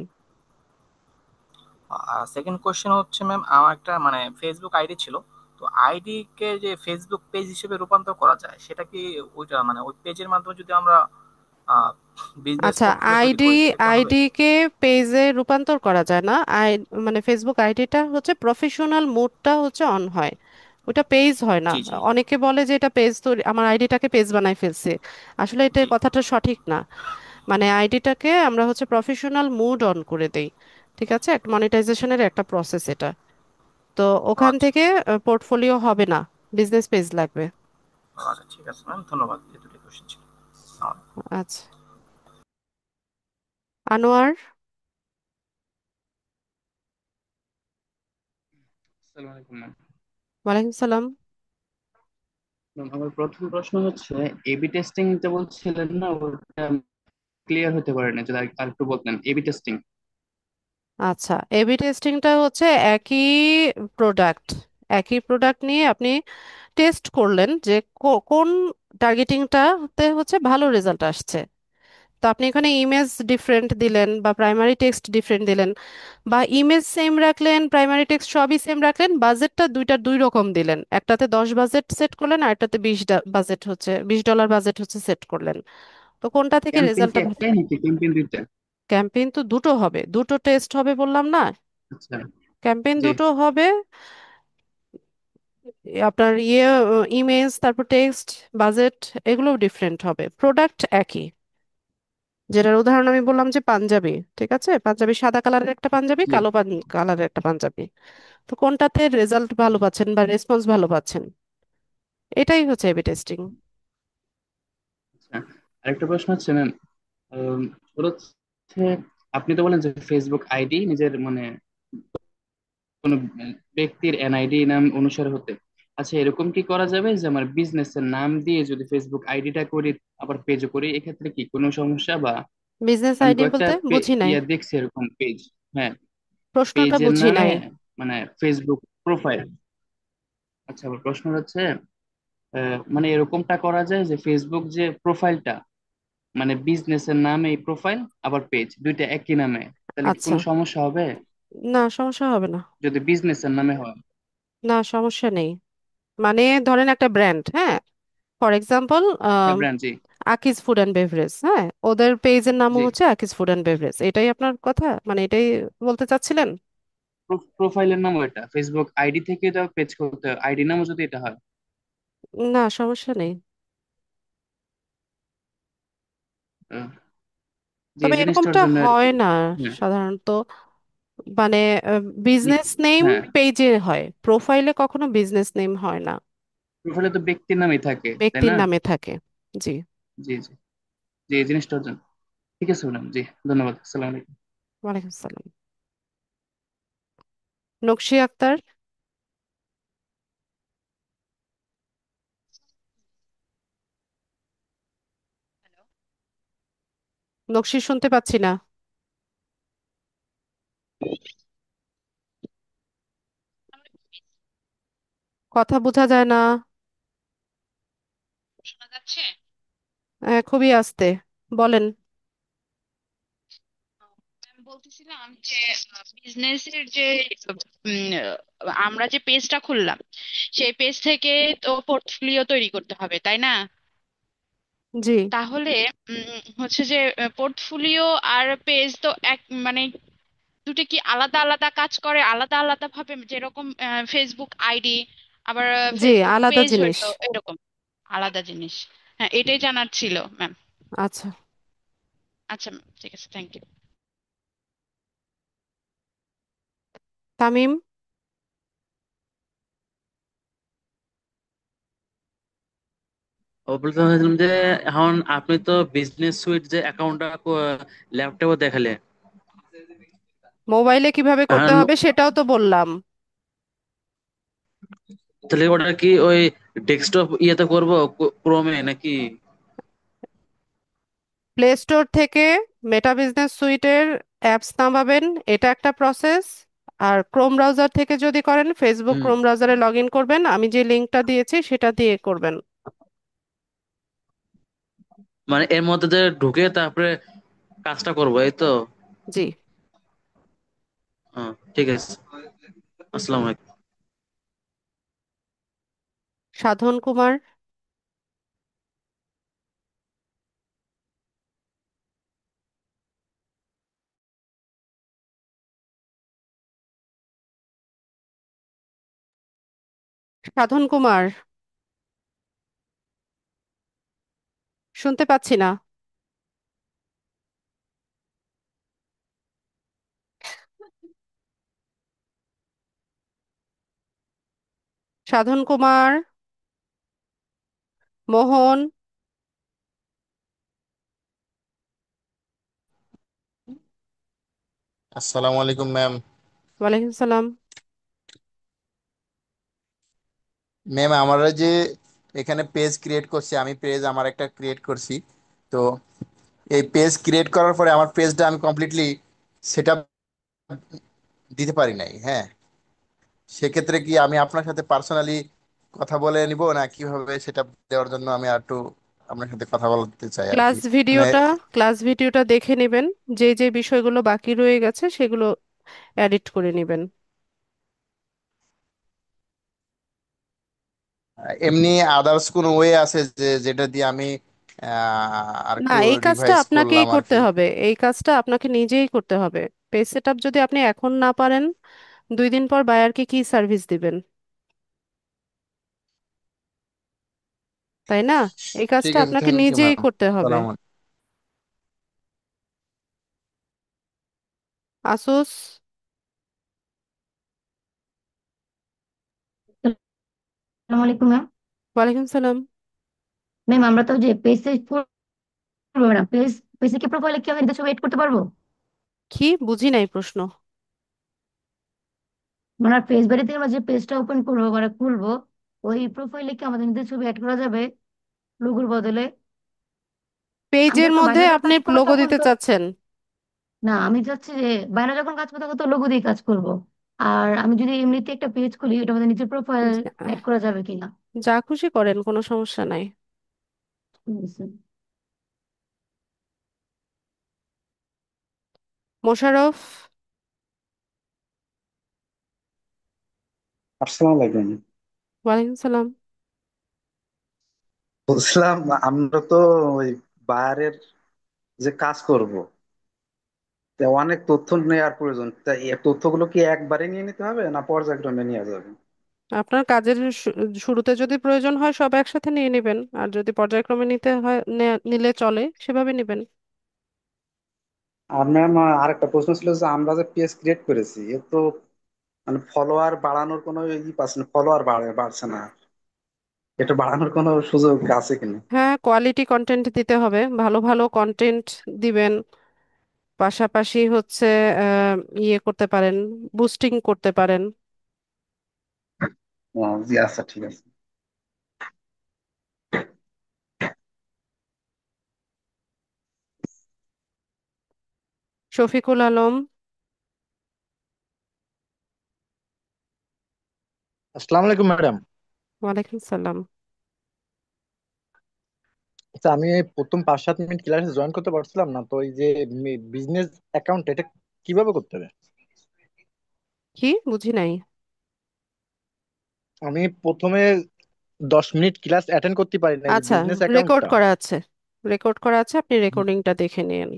আর সেকেন্ড কোশ্চেন হচ্ছে ম্যাম, আমার একটা মানে ফেসবুক আইডি ছিল, তো আইডি কে যে ফেসবুক পেজ হিসেবে রূপান্তর করা যায় সেটা কি ওইটা মানে ওই পেজের মাধ্যমে যদি আমরা বিজনেস আচ্ছা, পোর্টফোলিও তৈরি আইডি করি সেটা হবে? আইডি কে পেজে রূপান্তর করা যায় না। মানে ফেসবুক আইডিটা হচ্ছে প্রফেশনাল মোডটা হচ্ছে অন হয়, ওটা পেজ হয় না। জি জি অনেকে বলে যে এটা পেজ তৈরি, আমার আইডিটাকে পেজ বানাই ফেলছে। আসলে এটা জি। কথাটা সঠিক না। মানে আইডিটাকে আমরা হচ্ছে প্রফেশনাল মুড অন করে দেই। ঠিক আছে, একটা মনিটাইজেশনের একটা প্রসেস এটা। তো ওখান আচ্ছা থেকে পোর্টফোলিও হবে না, বিজনেস পেজ লাগবে। আচ্ছা, ঠিক আছে ম্যাম, ধন্যবাদ। এই দুটো কোশ্চেন ছিল। আচ্ছা, আনোয়ার। আসসালামু আলাইকুম ম্যাম। ওয়ালাইকুম সালাম। ম্যাম, আমার প্রথম প্রশ্ন হচ্ছে এবি টেস্টিং যে বলছিলেন না, ওটা ক্লিয়ার হতে পারে না, যদি আরেকটু বলতেন এবি টেস্টিং। আচ্ছা, এবি টেস্টিংটা হচ্ছে একই প্রোডাক্ট, একই প্রোডাক্ট নিয়ে আপনি টেস্ট করলেন যে কোন টার্গেটিংটাতে হচ্ছে ভালো রেজাল্ট আসছে। তো আপনি এখানে ইমেজ ডিফারেন্ট দিলেন বা প্রাইমারি টেক্সট ডিফারেন্ট দিলেন, বা ইমেজ সেম রাখলেন, প্রাইমারি টেক্সট সবই সেম রাখলেন, বাজেটটা দুইটার দুই রকম দিলেন, একটাতে 10 বাজেট সেট করলেন আর একটাতে 20 বাজেট হচ্ছে, $20 বাজেট হচ্ছে সেট করলেন। তো কোনটা থেকে ক্যাম্পেইন কি রেজাল্টটা ভালো? একটাই নাকি ক্যাম্পেইন দুইটা? ক্যাম্পেইন তো দুটো হবে, দুটো টেস্ট হবে বললাম না। আচ্ছা। ক্যাম্পেইন জি। দুটো হবে। আপনার ইমেজ, তারপর টেক্সট, বাজেট, এগুলোও ডিফারেন্ট হবে, প্রোডাক্ট একই। যেটার উদাহরণ আমি বললাম যে পাঞ্জাবি, ঠিক আছে, পাঞ্জাবি সাদা কালারের একটা পাঞ্জাবি, জি। কালো কালারের একটা পাঞ্জাবি, তো কোনটাতে রেজাল্ট ভালো পাচ্ছেন বা রেসপন্স ভালো পাচ্ছেন, এটাই হচ্ছে এবি টেস্টিং। আচ্ছা, আরেকটা প্রশ্ন হচ্ছে ম্যাম, ওটা হচ্ছে আপনি তো বলেন যে ফেসবুক আইডি নিজের মানে কোনো ব্যক্তির এনআইডি নাম অনুসারে হতে। আচ্ছা, এরকম কি করা যাবে যে আমার বিজনেসের নাম দিয়ে যদি ফেসবুক আইডিটা করি আবার পেজও করি, এক্ষেত্রে কি কোনো সমস্যা? বা বিজনেস আমি আইডি কয়েকটা বলতে বুঝি নাই, দেখছি এরকম পেজ। হ্যাঁ, প্রশ্নটা পেজের বুঝি নামে নাই। মানে ফেসবুক প্রোফাইল। আচ্ছা, আমার প্রশ্ন হচ্ছে মানে এরকমটা করা যায় যে ফেসবুক যে প্রোফাইলটা মানে বিজনেসের নামে প্রোফাইল আবার পেজ দুইটা একই নামে, তাহলে কি আচ্ছা, কোনো সমস্যা হবে না সমস্যা হবে না। যদি বিজনেসের নামে হয়? না, সমস্যা নেই। মানে ধরেন একটা ব্র্যান্ড, হ্যাঁ, ফর এক্সাম্পল হ্যাঁ, brand, G. Akij food and beverage, হ্যাঁ, ওদের পেজের নামও জি, হচ্ছে আকিজ ফুড অ্যান্ড বেভারেজ, এটাই আপনার কথা, মানে এটাই বলতে চাচ্ছিলেন? প্রোফাইলের নামও এটা ফেসবুক আইডি থেকে এটা পেজ করতে হয়, আইডি নামও যদি এটা হয়। না, সমস্যা নেই। আহ, যে তবে জিনিসটা এরকমটা অর্জনের। হয় না হ্যাঁ, সাধারণত, মানে নি- বিজনেস নেম হ্যাঁ, পেজে হয়, প্রোফাইলে কখনো বিজনেস নেম হয় না, প্রোফাইলে তো ব্যক্তির নামই থাকে, তাই ব্যক্তির না? নামে থাকে। জি। জি, জি। যে এই জিনিসটা অর্জন। ঠিক আছে ম্যাডাম, জি, ধন্যবাদ, আসসালামু আলাইকুম। ওয়ালাইকুম আসসালাম। নকশি আক্তার। নকশি, শুনতে পাচ্ছি না, কথা বোঝা যায় না। শোনা যাচ্ছে? খুবই আস্তে, বলেন। আমি বলতেছিলাম যে বিজনেসের যে আমরা যে পেজটা খুললাম, সেই পেজ থেকে তো পোর্টফোলিও তৈরি করতে হবে, তাই না? জি। তাহলে হচ্ছে যে পোর্টফোলিও আর পেজ তো এক মানে দুটো কি আলাদা আলাদা কাজ করে, আলাদা আলাদা ভাবে, যেরকম ফেসবুক আইডি আবার জি, ফেসবুক আলাদা পেজ জিনিস। হইলো এরকম আলাদা জিনিস। হ্যাঁ, এটাই জানার ছিল ম্যাম। আচ্ছা। আচ্ছা ম্যাম, ঠিক আছে, থ্যাংক ইউ। তামিম। ও বলতে চাচ্ছিলাম যে এখন আপনি তো বিজনেস সুইট যে অ্যাকাউন্টটা ল্যাপটপে দেখালে, মোবাইলে কিভাবে করতে এখন হবে সেটাও তো বললাম। তাহলে ওটা কি ওই ডেস্কটপ ইয়েতে করবো, ক্রোমে নাকি? প্লে স্টোর থেকে মেটা বিজনেস সুইটের অ্যাপস নামাবেন, এটা একটা প্রসেস। আর ক্রোম ব্রাউজার থেকে যদি করেন, ফেসবুক হুম, ক্রোম ব্রাউজারে লগ ইন করবেন, আমি যে লিঙ্কটা দিয়েছি সেটা দিয়ে করবেন। মানে এর মধ্যে যে ঢুকে তারপরে কাজটা করবো, এই তো? জি। ঠিক আছে, আসসালামু আলাইকুম। সাধন কুমার। সাধন কুমার, শুনতে পাচ্ছি না। সাধন কুমার, মোহন। আসসালামু আলাইকুম ম্যাম। ওয়ালাইকুম সালাম। ম্যাম আমরা যে এখানে পেজ ক্রিয়েট করছি, আমি পেজ আমার একটা ক্রিয়েট করছি। তো এই পেজ ক্রিয়েট করার পরে আমার পেজটা আমি কমপ্লিটলি সেট আপ দিতে পারি নাই। হ্যাঁ, সেক্ষেত্রে কি আমি আপনার সাথে পার্সোনালি কথা বলে নিব, না কিভাবে সেটা দেওয়ার জন্য আমি আর একটু আপনার সাথে কথা বলতে চাই আর কি। ক্লাস মানে ভিডিওটা ক্লাস ভিডিওটা দেখে নেবেন, যে যে বিষয়গুলো বাকি রয়ে গেছে সেগুলো এডিট করে নেবেন। এমনি আদার্স কোনো ওয়ে আছে যে যেটা দিয়ে আমি আর না, একটু এই কাজটা রিভাইজ আপনাকেই করলাম আর করতে কি? হবে, এই কাজটা আপনাকে নিজেই করতে হবে। পেজ সেট আপ যদি আপনি এখন না পারেন, 2 দিন পর বায়ারকে কি সার্ভিস দিবেন, তাই না? এই ঠিক কাজটা আছে, আপনাকে থ্যাংক ইউ নিজেই ম্যাম। করতে হবে। সালাম। আসুস। আসসালামু আলাইকুম ম্যাম। ওয়ালাইকুম সালাম। ম্যাম আমরা তো যে পেজে করবো ম্যাডাম, পেজে কি প্রোফাইলে কি আমি নিজের ছবি এড করতে পারবো? কি, বুঝি নাই প্রশ্ন। মানে ফেস ভ্যালি থেকে আমরা যে পেজটা ওপেন করবো মানে খুলবো, ওই প্রোফাইলে কি আমাদের নিজের ছবি অ্যাড করা যাবে লোগোর বদলে? আমি পেজের যখন মধ্যে বাইনাতে আপনি কাজ করবো লোগো তখন দিতে তো, চাচ্ছেন? না আমি চাচ্ছি যে বাইরে যখন কাজ করবো তখন তো লোগো দিয়ে কাজ করব। আর আমি যদি এমনিতে একটা পেজ খুলি, ওটা আমাদের নিজের প্রোফাইল যা অ্যাড করা যাবে কিনা? যা খুশি করেন, কোনো সমস্যা নাই। মোশাররফ। আসসালামু আলাইকুম। ওয়ালাইকুম সালাম। বলছিলাম আমরা তো ওই বাইরের যে কাজ করব, তা অনেক তথ্য নেওয়ার প্রয়োজন। তা এই তথ্যগুলো কি একবারে নিয়ে নিতে হবে না পর্যায়ক্রমে নেওয়া যাবে? আপনার কাজের শুরুতে যদি প্রয়োজন হয় সব একসাথে নিয়ে নেবেন, আর যদি পর্যায়ক্রমে নিতে হয় নিলে চলে, সেভাবে নেবেন। আর ম্যাম, আরেকটা প্রশ্ন ছিল যে আমরা যে পেজ ক্রিয়েট করেছি এ তো মানে ফলোয়ার বাড়ানোর কোনো পাচ্ছে না, ফলোয়ার বাড়ছে না, এটা বাড়ানোর কোনো সুযোগ আছে কিনা? হ্যাঁ, কোয়ালিটি কন্টেন্ট দিতে হবে, ভালো ভালো কন্টেন্ট দিবেন। পাশাপাশি হচ্ছে ইয়ে করতে পারেন, বুস্টিং করতে পারেন। ও, জি আচ্ছা, ঠিক আছে। শফিকুল আলম। আসসালামু আলাইকুম ম্যাডাম। ওয়ালাইকুম সালাম। আচ্ছা, আমি এই প্রথম 5-7 মিনিট ক্লাসে জয়েন করতে পারছিলাম না, তো এই যে বিজনেস অ্যাকাউন্ট এটা কিভাবে করতে হবে? কি বুঝি নাই। আমি প্রথমে 10 মিনিট ক্লাস অ্যাটেন্ড করতে পারি না, এই যে আচ্ছা, বিজনেস রেকর্ড অ্যাকাউন্টটা। করা আছে, রেকর্ড করা আছে, আপনি রেকর্ডিংটা দেখে নিন।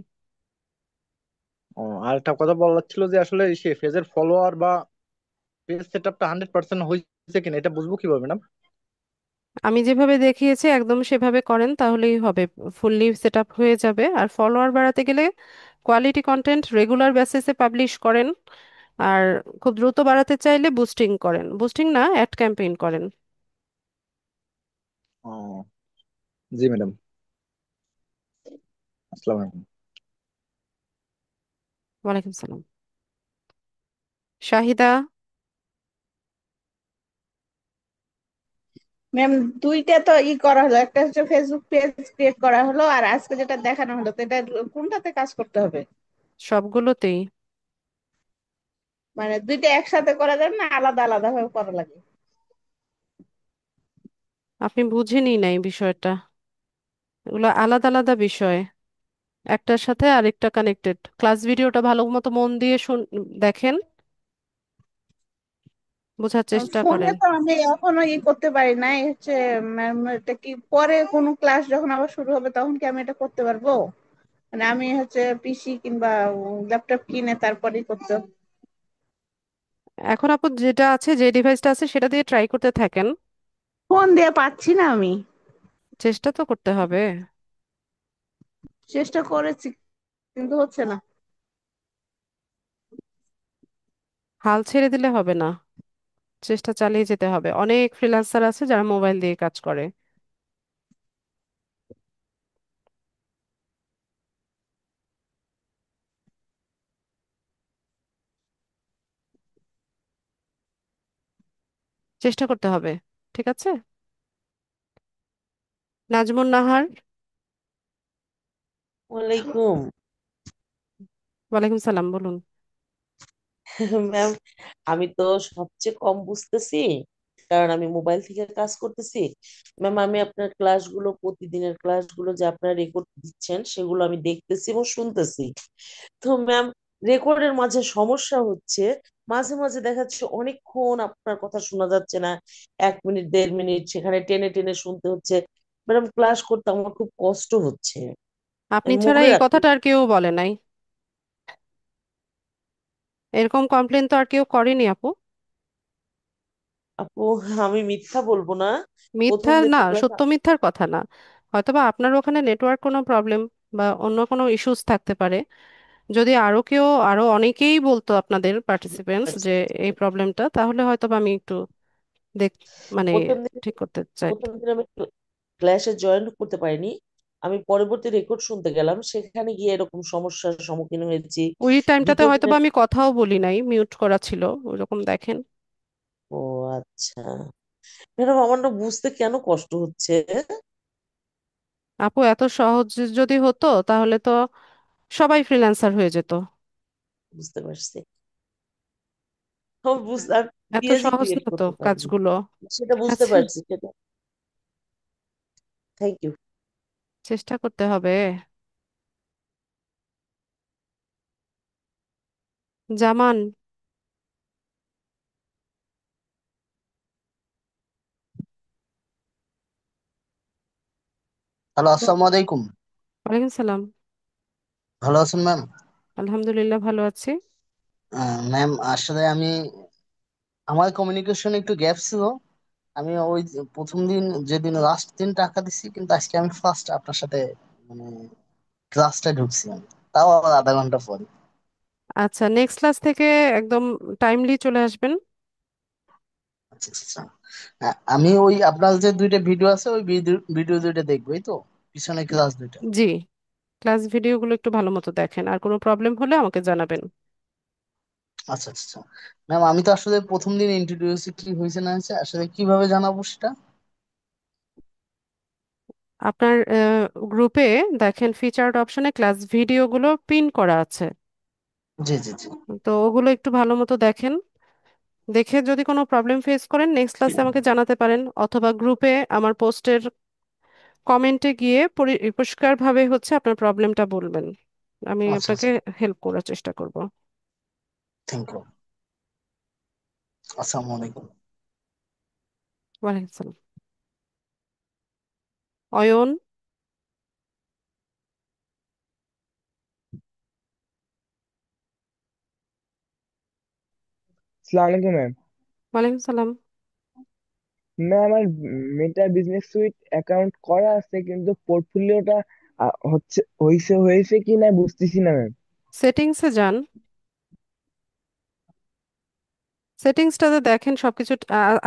ও, আর একটা কথা বলার ছিল যে আসলে সে পেজের ফলোয়ার বা পেজ সেট আপটা 100% হয়েছে কিনা এটা বুঝবো কিভাবে ম্যাডাম? আমি যেভাবে দেখিয়েছি একদম সেভাবে করেন, তাহলেই হবে, ফুললি সেট আপ হয়ে যাবে। আর ফলোয়ার বাড়াতে গেলে কোয়ালিটি কন্টেন্ট রেগুলার বেসিসে পাবলিশ করেন। আর খুব দ্রুত বাড়াতে চাইলে বুস্টিং করেন, বুস্টিং না, অ্যাড ক্যাম্পেইন করেন। ও, জি ম্যাডাম। আসসালামু আলাইকুম। ওয়ালাইকুম সালাম। শাহিদা। ম্যাম, দুইটা তো করা হলো, একটা হচ্ছে ফেসবুক পেজ ক্রিয়েট করা হলো, আর আজকে যেটা দেখানো হলো, তো এটা কোনটাতে কাজ করতে হবে? সবগুলোতেই। মানে দুইটা একসাথে করা যাবে না, আলাদা আলাদা ভাবে করা লাগে? আপনি বুঝেনি নাই বিষয়টা, এগুলো আলাদা আলাদা বিষয়, একটার সাথে আরেকটা কানেক্টেড। ক্লাস ভিডিওটা ভালো মতো মন দিয়ে দেখেন, বোঝার চেষ্টা ফোনে করেন। তো আমি এখনো করতে পারি নাই হচ্ছে। ম্যাম, এটা কি পরে কোনো ক্লাস যখন আবার শুরু হবে তখন কি আমি এটা করতে পারবো? মানে আমি হচ্ছে পিসি কিংবা ল্যাপটপ কিনে তারপরেই করতে হবে? এখন আপু যেটা আছে, যে ডিভাইসটা আছে সেটা দিয়ে ট্রাই করতে থাকেন। ফোন দিয়ে পাচ্ছি না আমি। চেষ্টা তো করতে হবে। চেষ্টা করেছি, কিন্তু হচ্ছে না। হাল ছেড়ে দিলে হবে না, চেষ্টা চালিয়ে যেতে হবে। অনেক ফ্রিল্যান্সার আছে যারা মোবাইল দিয়ে কাজ করে। চেষ্টা করতে হবে, ঠিক আছে। নাজমুন নাহার। ওয়ালাইকুম। ওয়ালাইকুম সালাম, বলুন। ম্যাম, আমি তো সবচেয়ে কম বুঝতেছি, কারণ আমি মোবাইল থেকে কাজ করতেছি। ম্যাম, আমি আপনার ক্লাসগুলো, প্রতিদিনের ক্লাসগুলো যে আপনারা রেকর্ড দিচ্ছেন সেগুলো আমি দেখতেছি এবং শুনতেছি। তো ম্যাম, রেকর্ডের মাঝে সমস্যা হচ্ছে, মাঝে মাঝে দেখা যাচ্ছে অনেকক্ষণ আপনার কথা শোনা যাচ্ছে না, 1 মিনিট 1.5 মিনিট সেখানে টেনে টেনে শুনতে হচ্ছে। ম্যাডাম, ক্লাস করতে আমার খুব কষ্ট হচ্ছে, আপনি আমি ছাড়া মুখে এই রাখতে। কথাটা আর কেউ বলে নাই, এরকম কমপ্লেন তো আর কেউ করেনি আপু। আপু, আমি মিথ্যা বলবো না। প্রথম মিথ্যা না, যেটা ক্লাস, সত্য মিথ্যার কথা না। হয়তোবা আপনার ওখানে নেটওয়ার্ক কোনো প্রবলেম বা অন্য কোনো ইস্যুস থাকতে পারে। যদি আরো কেউ, আরো অনেকেই বলতো আপনাদের পার্টিসিপেন্টস যে এই প্রবলেমটা, তাহলে হয়তোবা আমি একটু দেখ, মানে প্রথম দিন ঠিক করতে চাই। প্রথম দিন আমি ক্লাসে জয়েন করতে পারিনি। আমি পরবর্তী রেকর্ড শুনতে গেলাম, সেখানে গিয়ে এরকম সমস্যার সম্মুখীন হয়েছি। ওই টাইমটাতে দ্বিতীয় দিনে, হয়তোবা আমি কথাও বলি নাই, মিউট করা ছিল, ওইরকম দেখেন। ও আচ্ছা, ম্যাডাম আমার না বুঝতে কেন কষ্ট হচ্ছে। আপু এত সহজ যদি হতো তাহলে তো সবাই ফ্রিল্যান্সার হয়ে যেত। বুঝতে পারছি। আমার আর এত পেজই সহজ ক্রিয়েট না তো করতে পারিনি, কাজগুলো। সেটা বুঝতে আচ্ছা, পারছি, সেটা। Thank you. চেষ্টা করতে হবে। জামান। হ্যালো, আসসালামু আলাইকুম। ওয়ালাইকুম সালাম। ভালো আছেন ম্যাম? আলহামদুলিল্লাহ, ভালো আছি। ম্যাম, আসলে আমার কমিউনিকেশনে একটু গ্যাপ ছিল। আমি ওই যে প্রথম দিন, যেদিন লাস্ট দিন টাকা দিছি, কিন্তু আজকে আমি ফার্স্ট আপনার সাথে মানে ক্লাসটা ঢুকছি আমি। তাও আবার আধা ঘন্টা পরে। আচ্ছা, নেক্সট ক্লাস থেকে একদম টাইমলি চলে আসবেন। আচ্ছা আচ্ছা আচ্ছা। আমি ওই আপনার যে দুইটা ভিডিও আছে ওই ভিডিও ভিডিও দুইটা দেখবো, এই তো পিছনে ক্লাস দুইটা। জি, ক্লাস ভিডিওগুলো একটু ভালো মতো দেখেন, আর কোনো প্রবলেম হলে আমাকে জানাবেন। আচ্ছা আচ্ছা আচ্ছা। ম্যাম আমি তো আসলে প্রথম দিন ইন্ট্রোডিউস কি হয়েছে না হয়েছে আসলে কিভাবে জানাবো সেটা? আপনার গ্রুপে দেখেন ফিচার্ড অপশনে ক্লাস ভিডিওগুলো পিন করা আছে। জি জি জি। তো ওগুলো একটু ভালো মতো দেখেন, দেখে যদি কোনো প্রবলেম ফেস করেন নেক্সট ক্লাসে আমাকে জানাতে পারেন, অথবা গ্রুপে আমার পোস্টের কমেন্টে গিয়ে পরিষ্কারভাবে হচ্ছে আপনার প্রবলেমটা বলবেন, আমি আচ্ছা আপনাকে আচ্ছা। হেল্প করার চেষ্টা করব। Thank you. আসসালামু আলাইকুম। ওয়ালাইকুম আসসালাম। অয়ন। আসসালামু আলাইকুম ম্যাম। ওয়ালাইকুম সালাম। ম্যাম আমার মেটা বিজনেস সুইট অ্যাকাউন্ট করা আছে কিন্তু পোর্টফোলিওটা হচ্ছে হয়েছে কি না বুঝতেছি না ম্যাম। সেটিংসে যান, সেটিংসটাতে দেখেন সবকিছু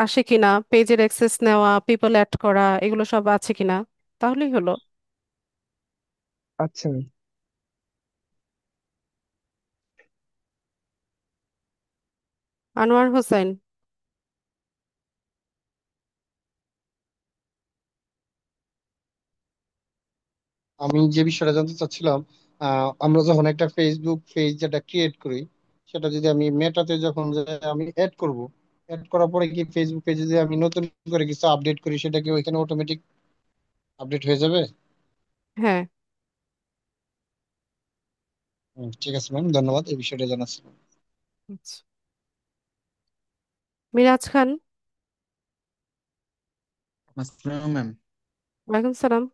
আসে কিনা, পেজের অ্যাক্সেস নেওয়া, পিপল অ্যাড করা, এগুলো সব আছে কিনা, তাহলেই হলো। আচ্ছা ম্যাম। আনোয়ার হোসেন। আমি যে বিষয়টা জানতে চাচ্ছিলাম, আমরা যখন একটা ফেসবুক পেজ যেটা ক্রিয়েট করি, সেটা যদি আমি মেটাতে যখন যে আমি অ্যাড করব, অ্যাড করার পরে কি ফেসবুক পেজে যদি আমি নতুন করে কিছু আপডেট করি সেটা কি ওইখানে অটোমেটিক আপডেট হয়ে যাবে? হ্যাঁ। ঠিক আছে ম্যাম, ধন্যবাদ এই বিষয়টা জানার ছিল। আচ্ছা। মিরাজ খান। আসসালাম ম্যাম। ওয়ালাইকুম সালাম।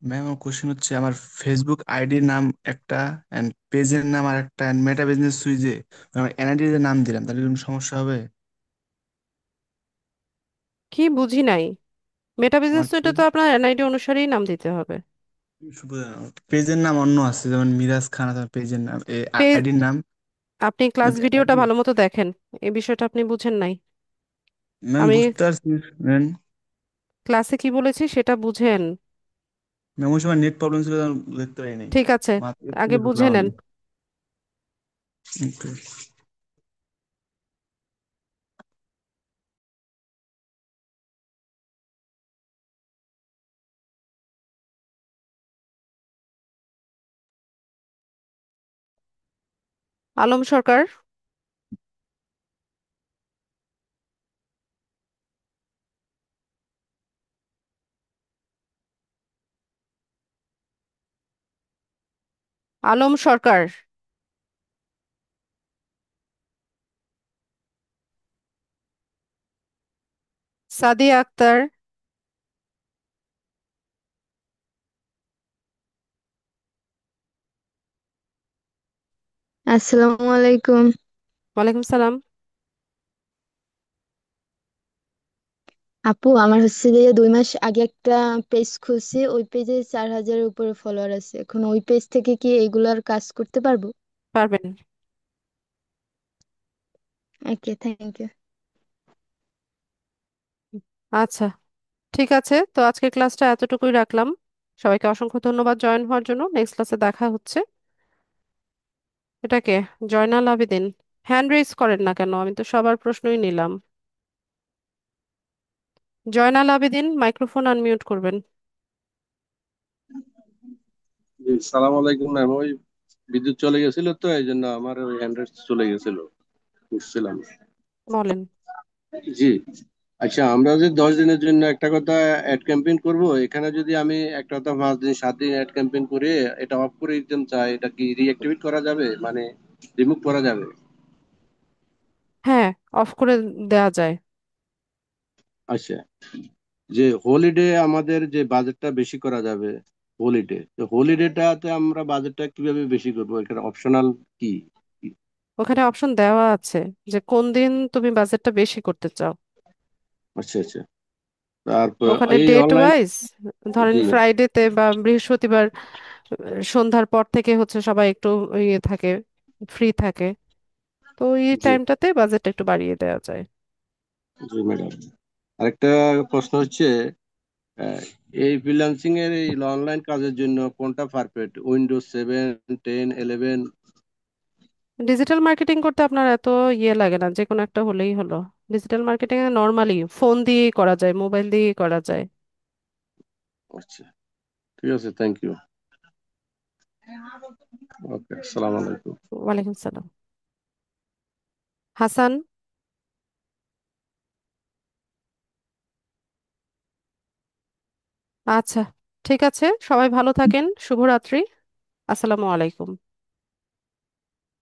ম্যাম আমার কোশ্চেন হচ্ছে আমার ফেসবুক আইডির নাম একটা এন্ড পেজের নাম আর একটা এন্ড মেটা বিজনেস সুইজে আমার এনআইডি এর নাম দিলাম, তাহলে কোনো সমস্যা হবে? কি বুঝি নাই, মেটা বিজনেস আমার সুইটে তো আপনার এনআইডি অনুসারেই নাম দিতে হবে। পেজের নাম অন্য আছে, যেমন মিরাজ খান আছে পেজের নাম, পেজ, আইডির নাম। আপনি ক্লাস ভিডিওটা ভালো মতো দেখেন, এই বিষয়টা আপনি বুঝেন নাই। ম্যাম আমি বুঝতে পারছি ম্যাম। ক্লাসে কি বলেছি সেটা বুঝেন। ম্যাম ওই সময় নেট প্রবলেম ছিল, আমি দেখতে পাই নাই, ঠিক আছে, মাত্র আগে স্কুলে বুঝে ঢুকলাম নেন। আমি। আলম সরকার। আলম সরকার। সাদিয়া আক্তার। আসসালামু আলাইকুম। ওয়ালাইকুম সালাম। আপু আমার হচ্ছে যে 2 মাস আগে একটা পেজ খুলছি, ওই পেজে 4,000-এর উপরে ফলোয়ার আছে। এখন ওই পেজ থেকে কি এগুলার কাজ করতে পারবো? পারবেন। ওকে, থ্যাংক ইউ। আচ্ছা, ঠিক আছে, তো আজকের ক্লাসটা এতটুকুই রাখলাম। সবাইকে অসংখ্য ধন্যবাদ জয়েন হওয়ার জন্য, নেক্সট ক্লাসে দেখা হচ্ছে। এটাকে জয়নাল আবেদিন, হ্যান্ড রেজ করেন না কেন, আমি তো সবার প্রশ্নই নিলাম। জয়নাল আবেদিন, মাইক্রোফোন আনমিউট করবেন। জি, সালাম আলাইকুম ম্যাম। ওই বিদ্যুৎ চলে গেছিল তো এই জন্য আমার ওই হ্যান্ডেল চলে গেছিল, বুঝছিলাম। বলেন। জি। আচ্ছা, আমরা যে 10 দিনের জন্য একটা কথা অ্যাড ক্যাম্পেইন করব, এখানে যদি আমি একটা কথা 5 দিন 7 দিন অ্যাড ক্যাম্পেইন করে এটা অফ করে দিতে চাই, এটা কি রিঅ্যাক্টিভেট করা যাবে, মানে রিমুভ করা যাবে? হ্যাঁ, অফ করে দেয়া যায়। আচ্ছা, যে হলিডে আমাদের যে বাজেটটা বেশি করা যাবে, হলিডে, তো হলিডেটাতে আমরা বাজেটটা কিভাবে বেশি করবো, এখানে অপশনাল কি? ওখানে অপশন দেওয়া আছে যে কোন দিন তুমি বাজেটটা বেশি করতে চাও। আচ্ছা আচ্ছা। তারপর ওখানে এই ডেট অনলাইন। ওয়াইজ, ধরেন জি ম্যাম। ফ্রাইডেতে বা বৃহস্পতিবার সন্ধ্যার পর থেকে হচ্ছে সবাই একটু ইয়ে থাকে, ফ্রি থাকে, তো এই জি টাইমটাতে বাজেট একটু বাড়িয়ে দেওয়া যায়। জি ম্যাডাম। আরেকটা প্রশ্ন হচ্ছে, আহ, এই ফ্রিল্যান্সিং এর এই অনলাইন কাজের জন্য কোনটা পারফেক্ট, উইন্ডোজ 7, 10, 11? ডিজিটাল মার্কেটিং করতে আপনার এত ইয়ে লাগে না, যে কোনো একটা হলেই হলো। ডিজিটাল মার্কেটিং এ নর্মালি ফোন দিয়েই করা যায়, মোবাইল দিয়েই করা যায়। আচ্ছা, ঠিক আছে, থ্যাংক ইউ। ওকে, আসসালামু আলাইকুম। ওয়ালাইকুম সালাম। হাসান। আচ্ছা, ঠিক আছে, সবাই ভালো থাকেন, শুভরাত্রি, আসসালামু আলাইকুম।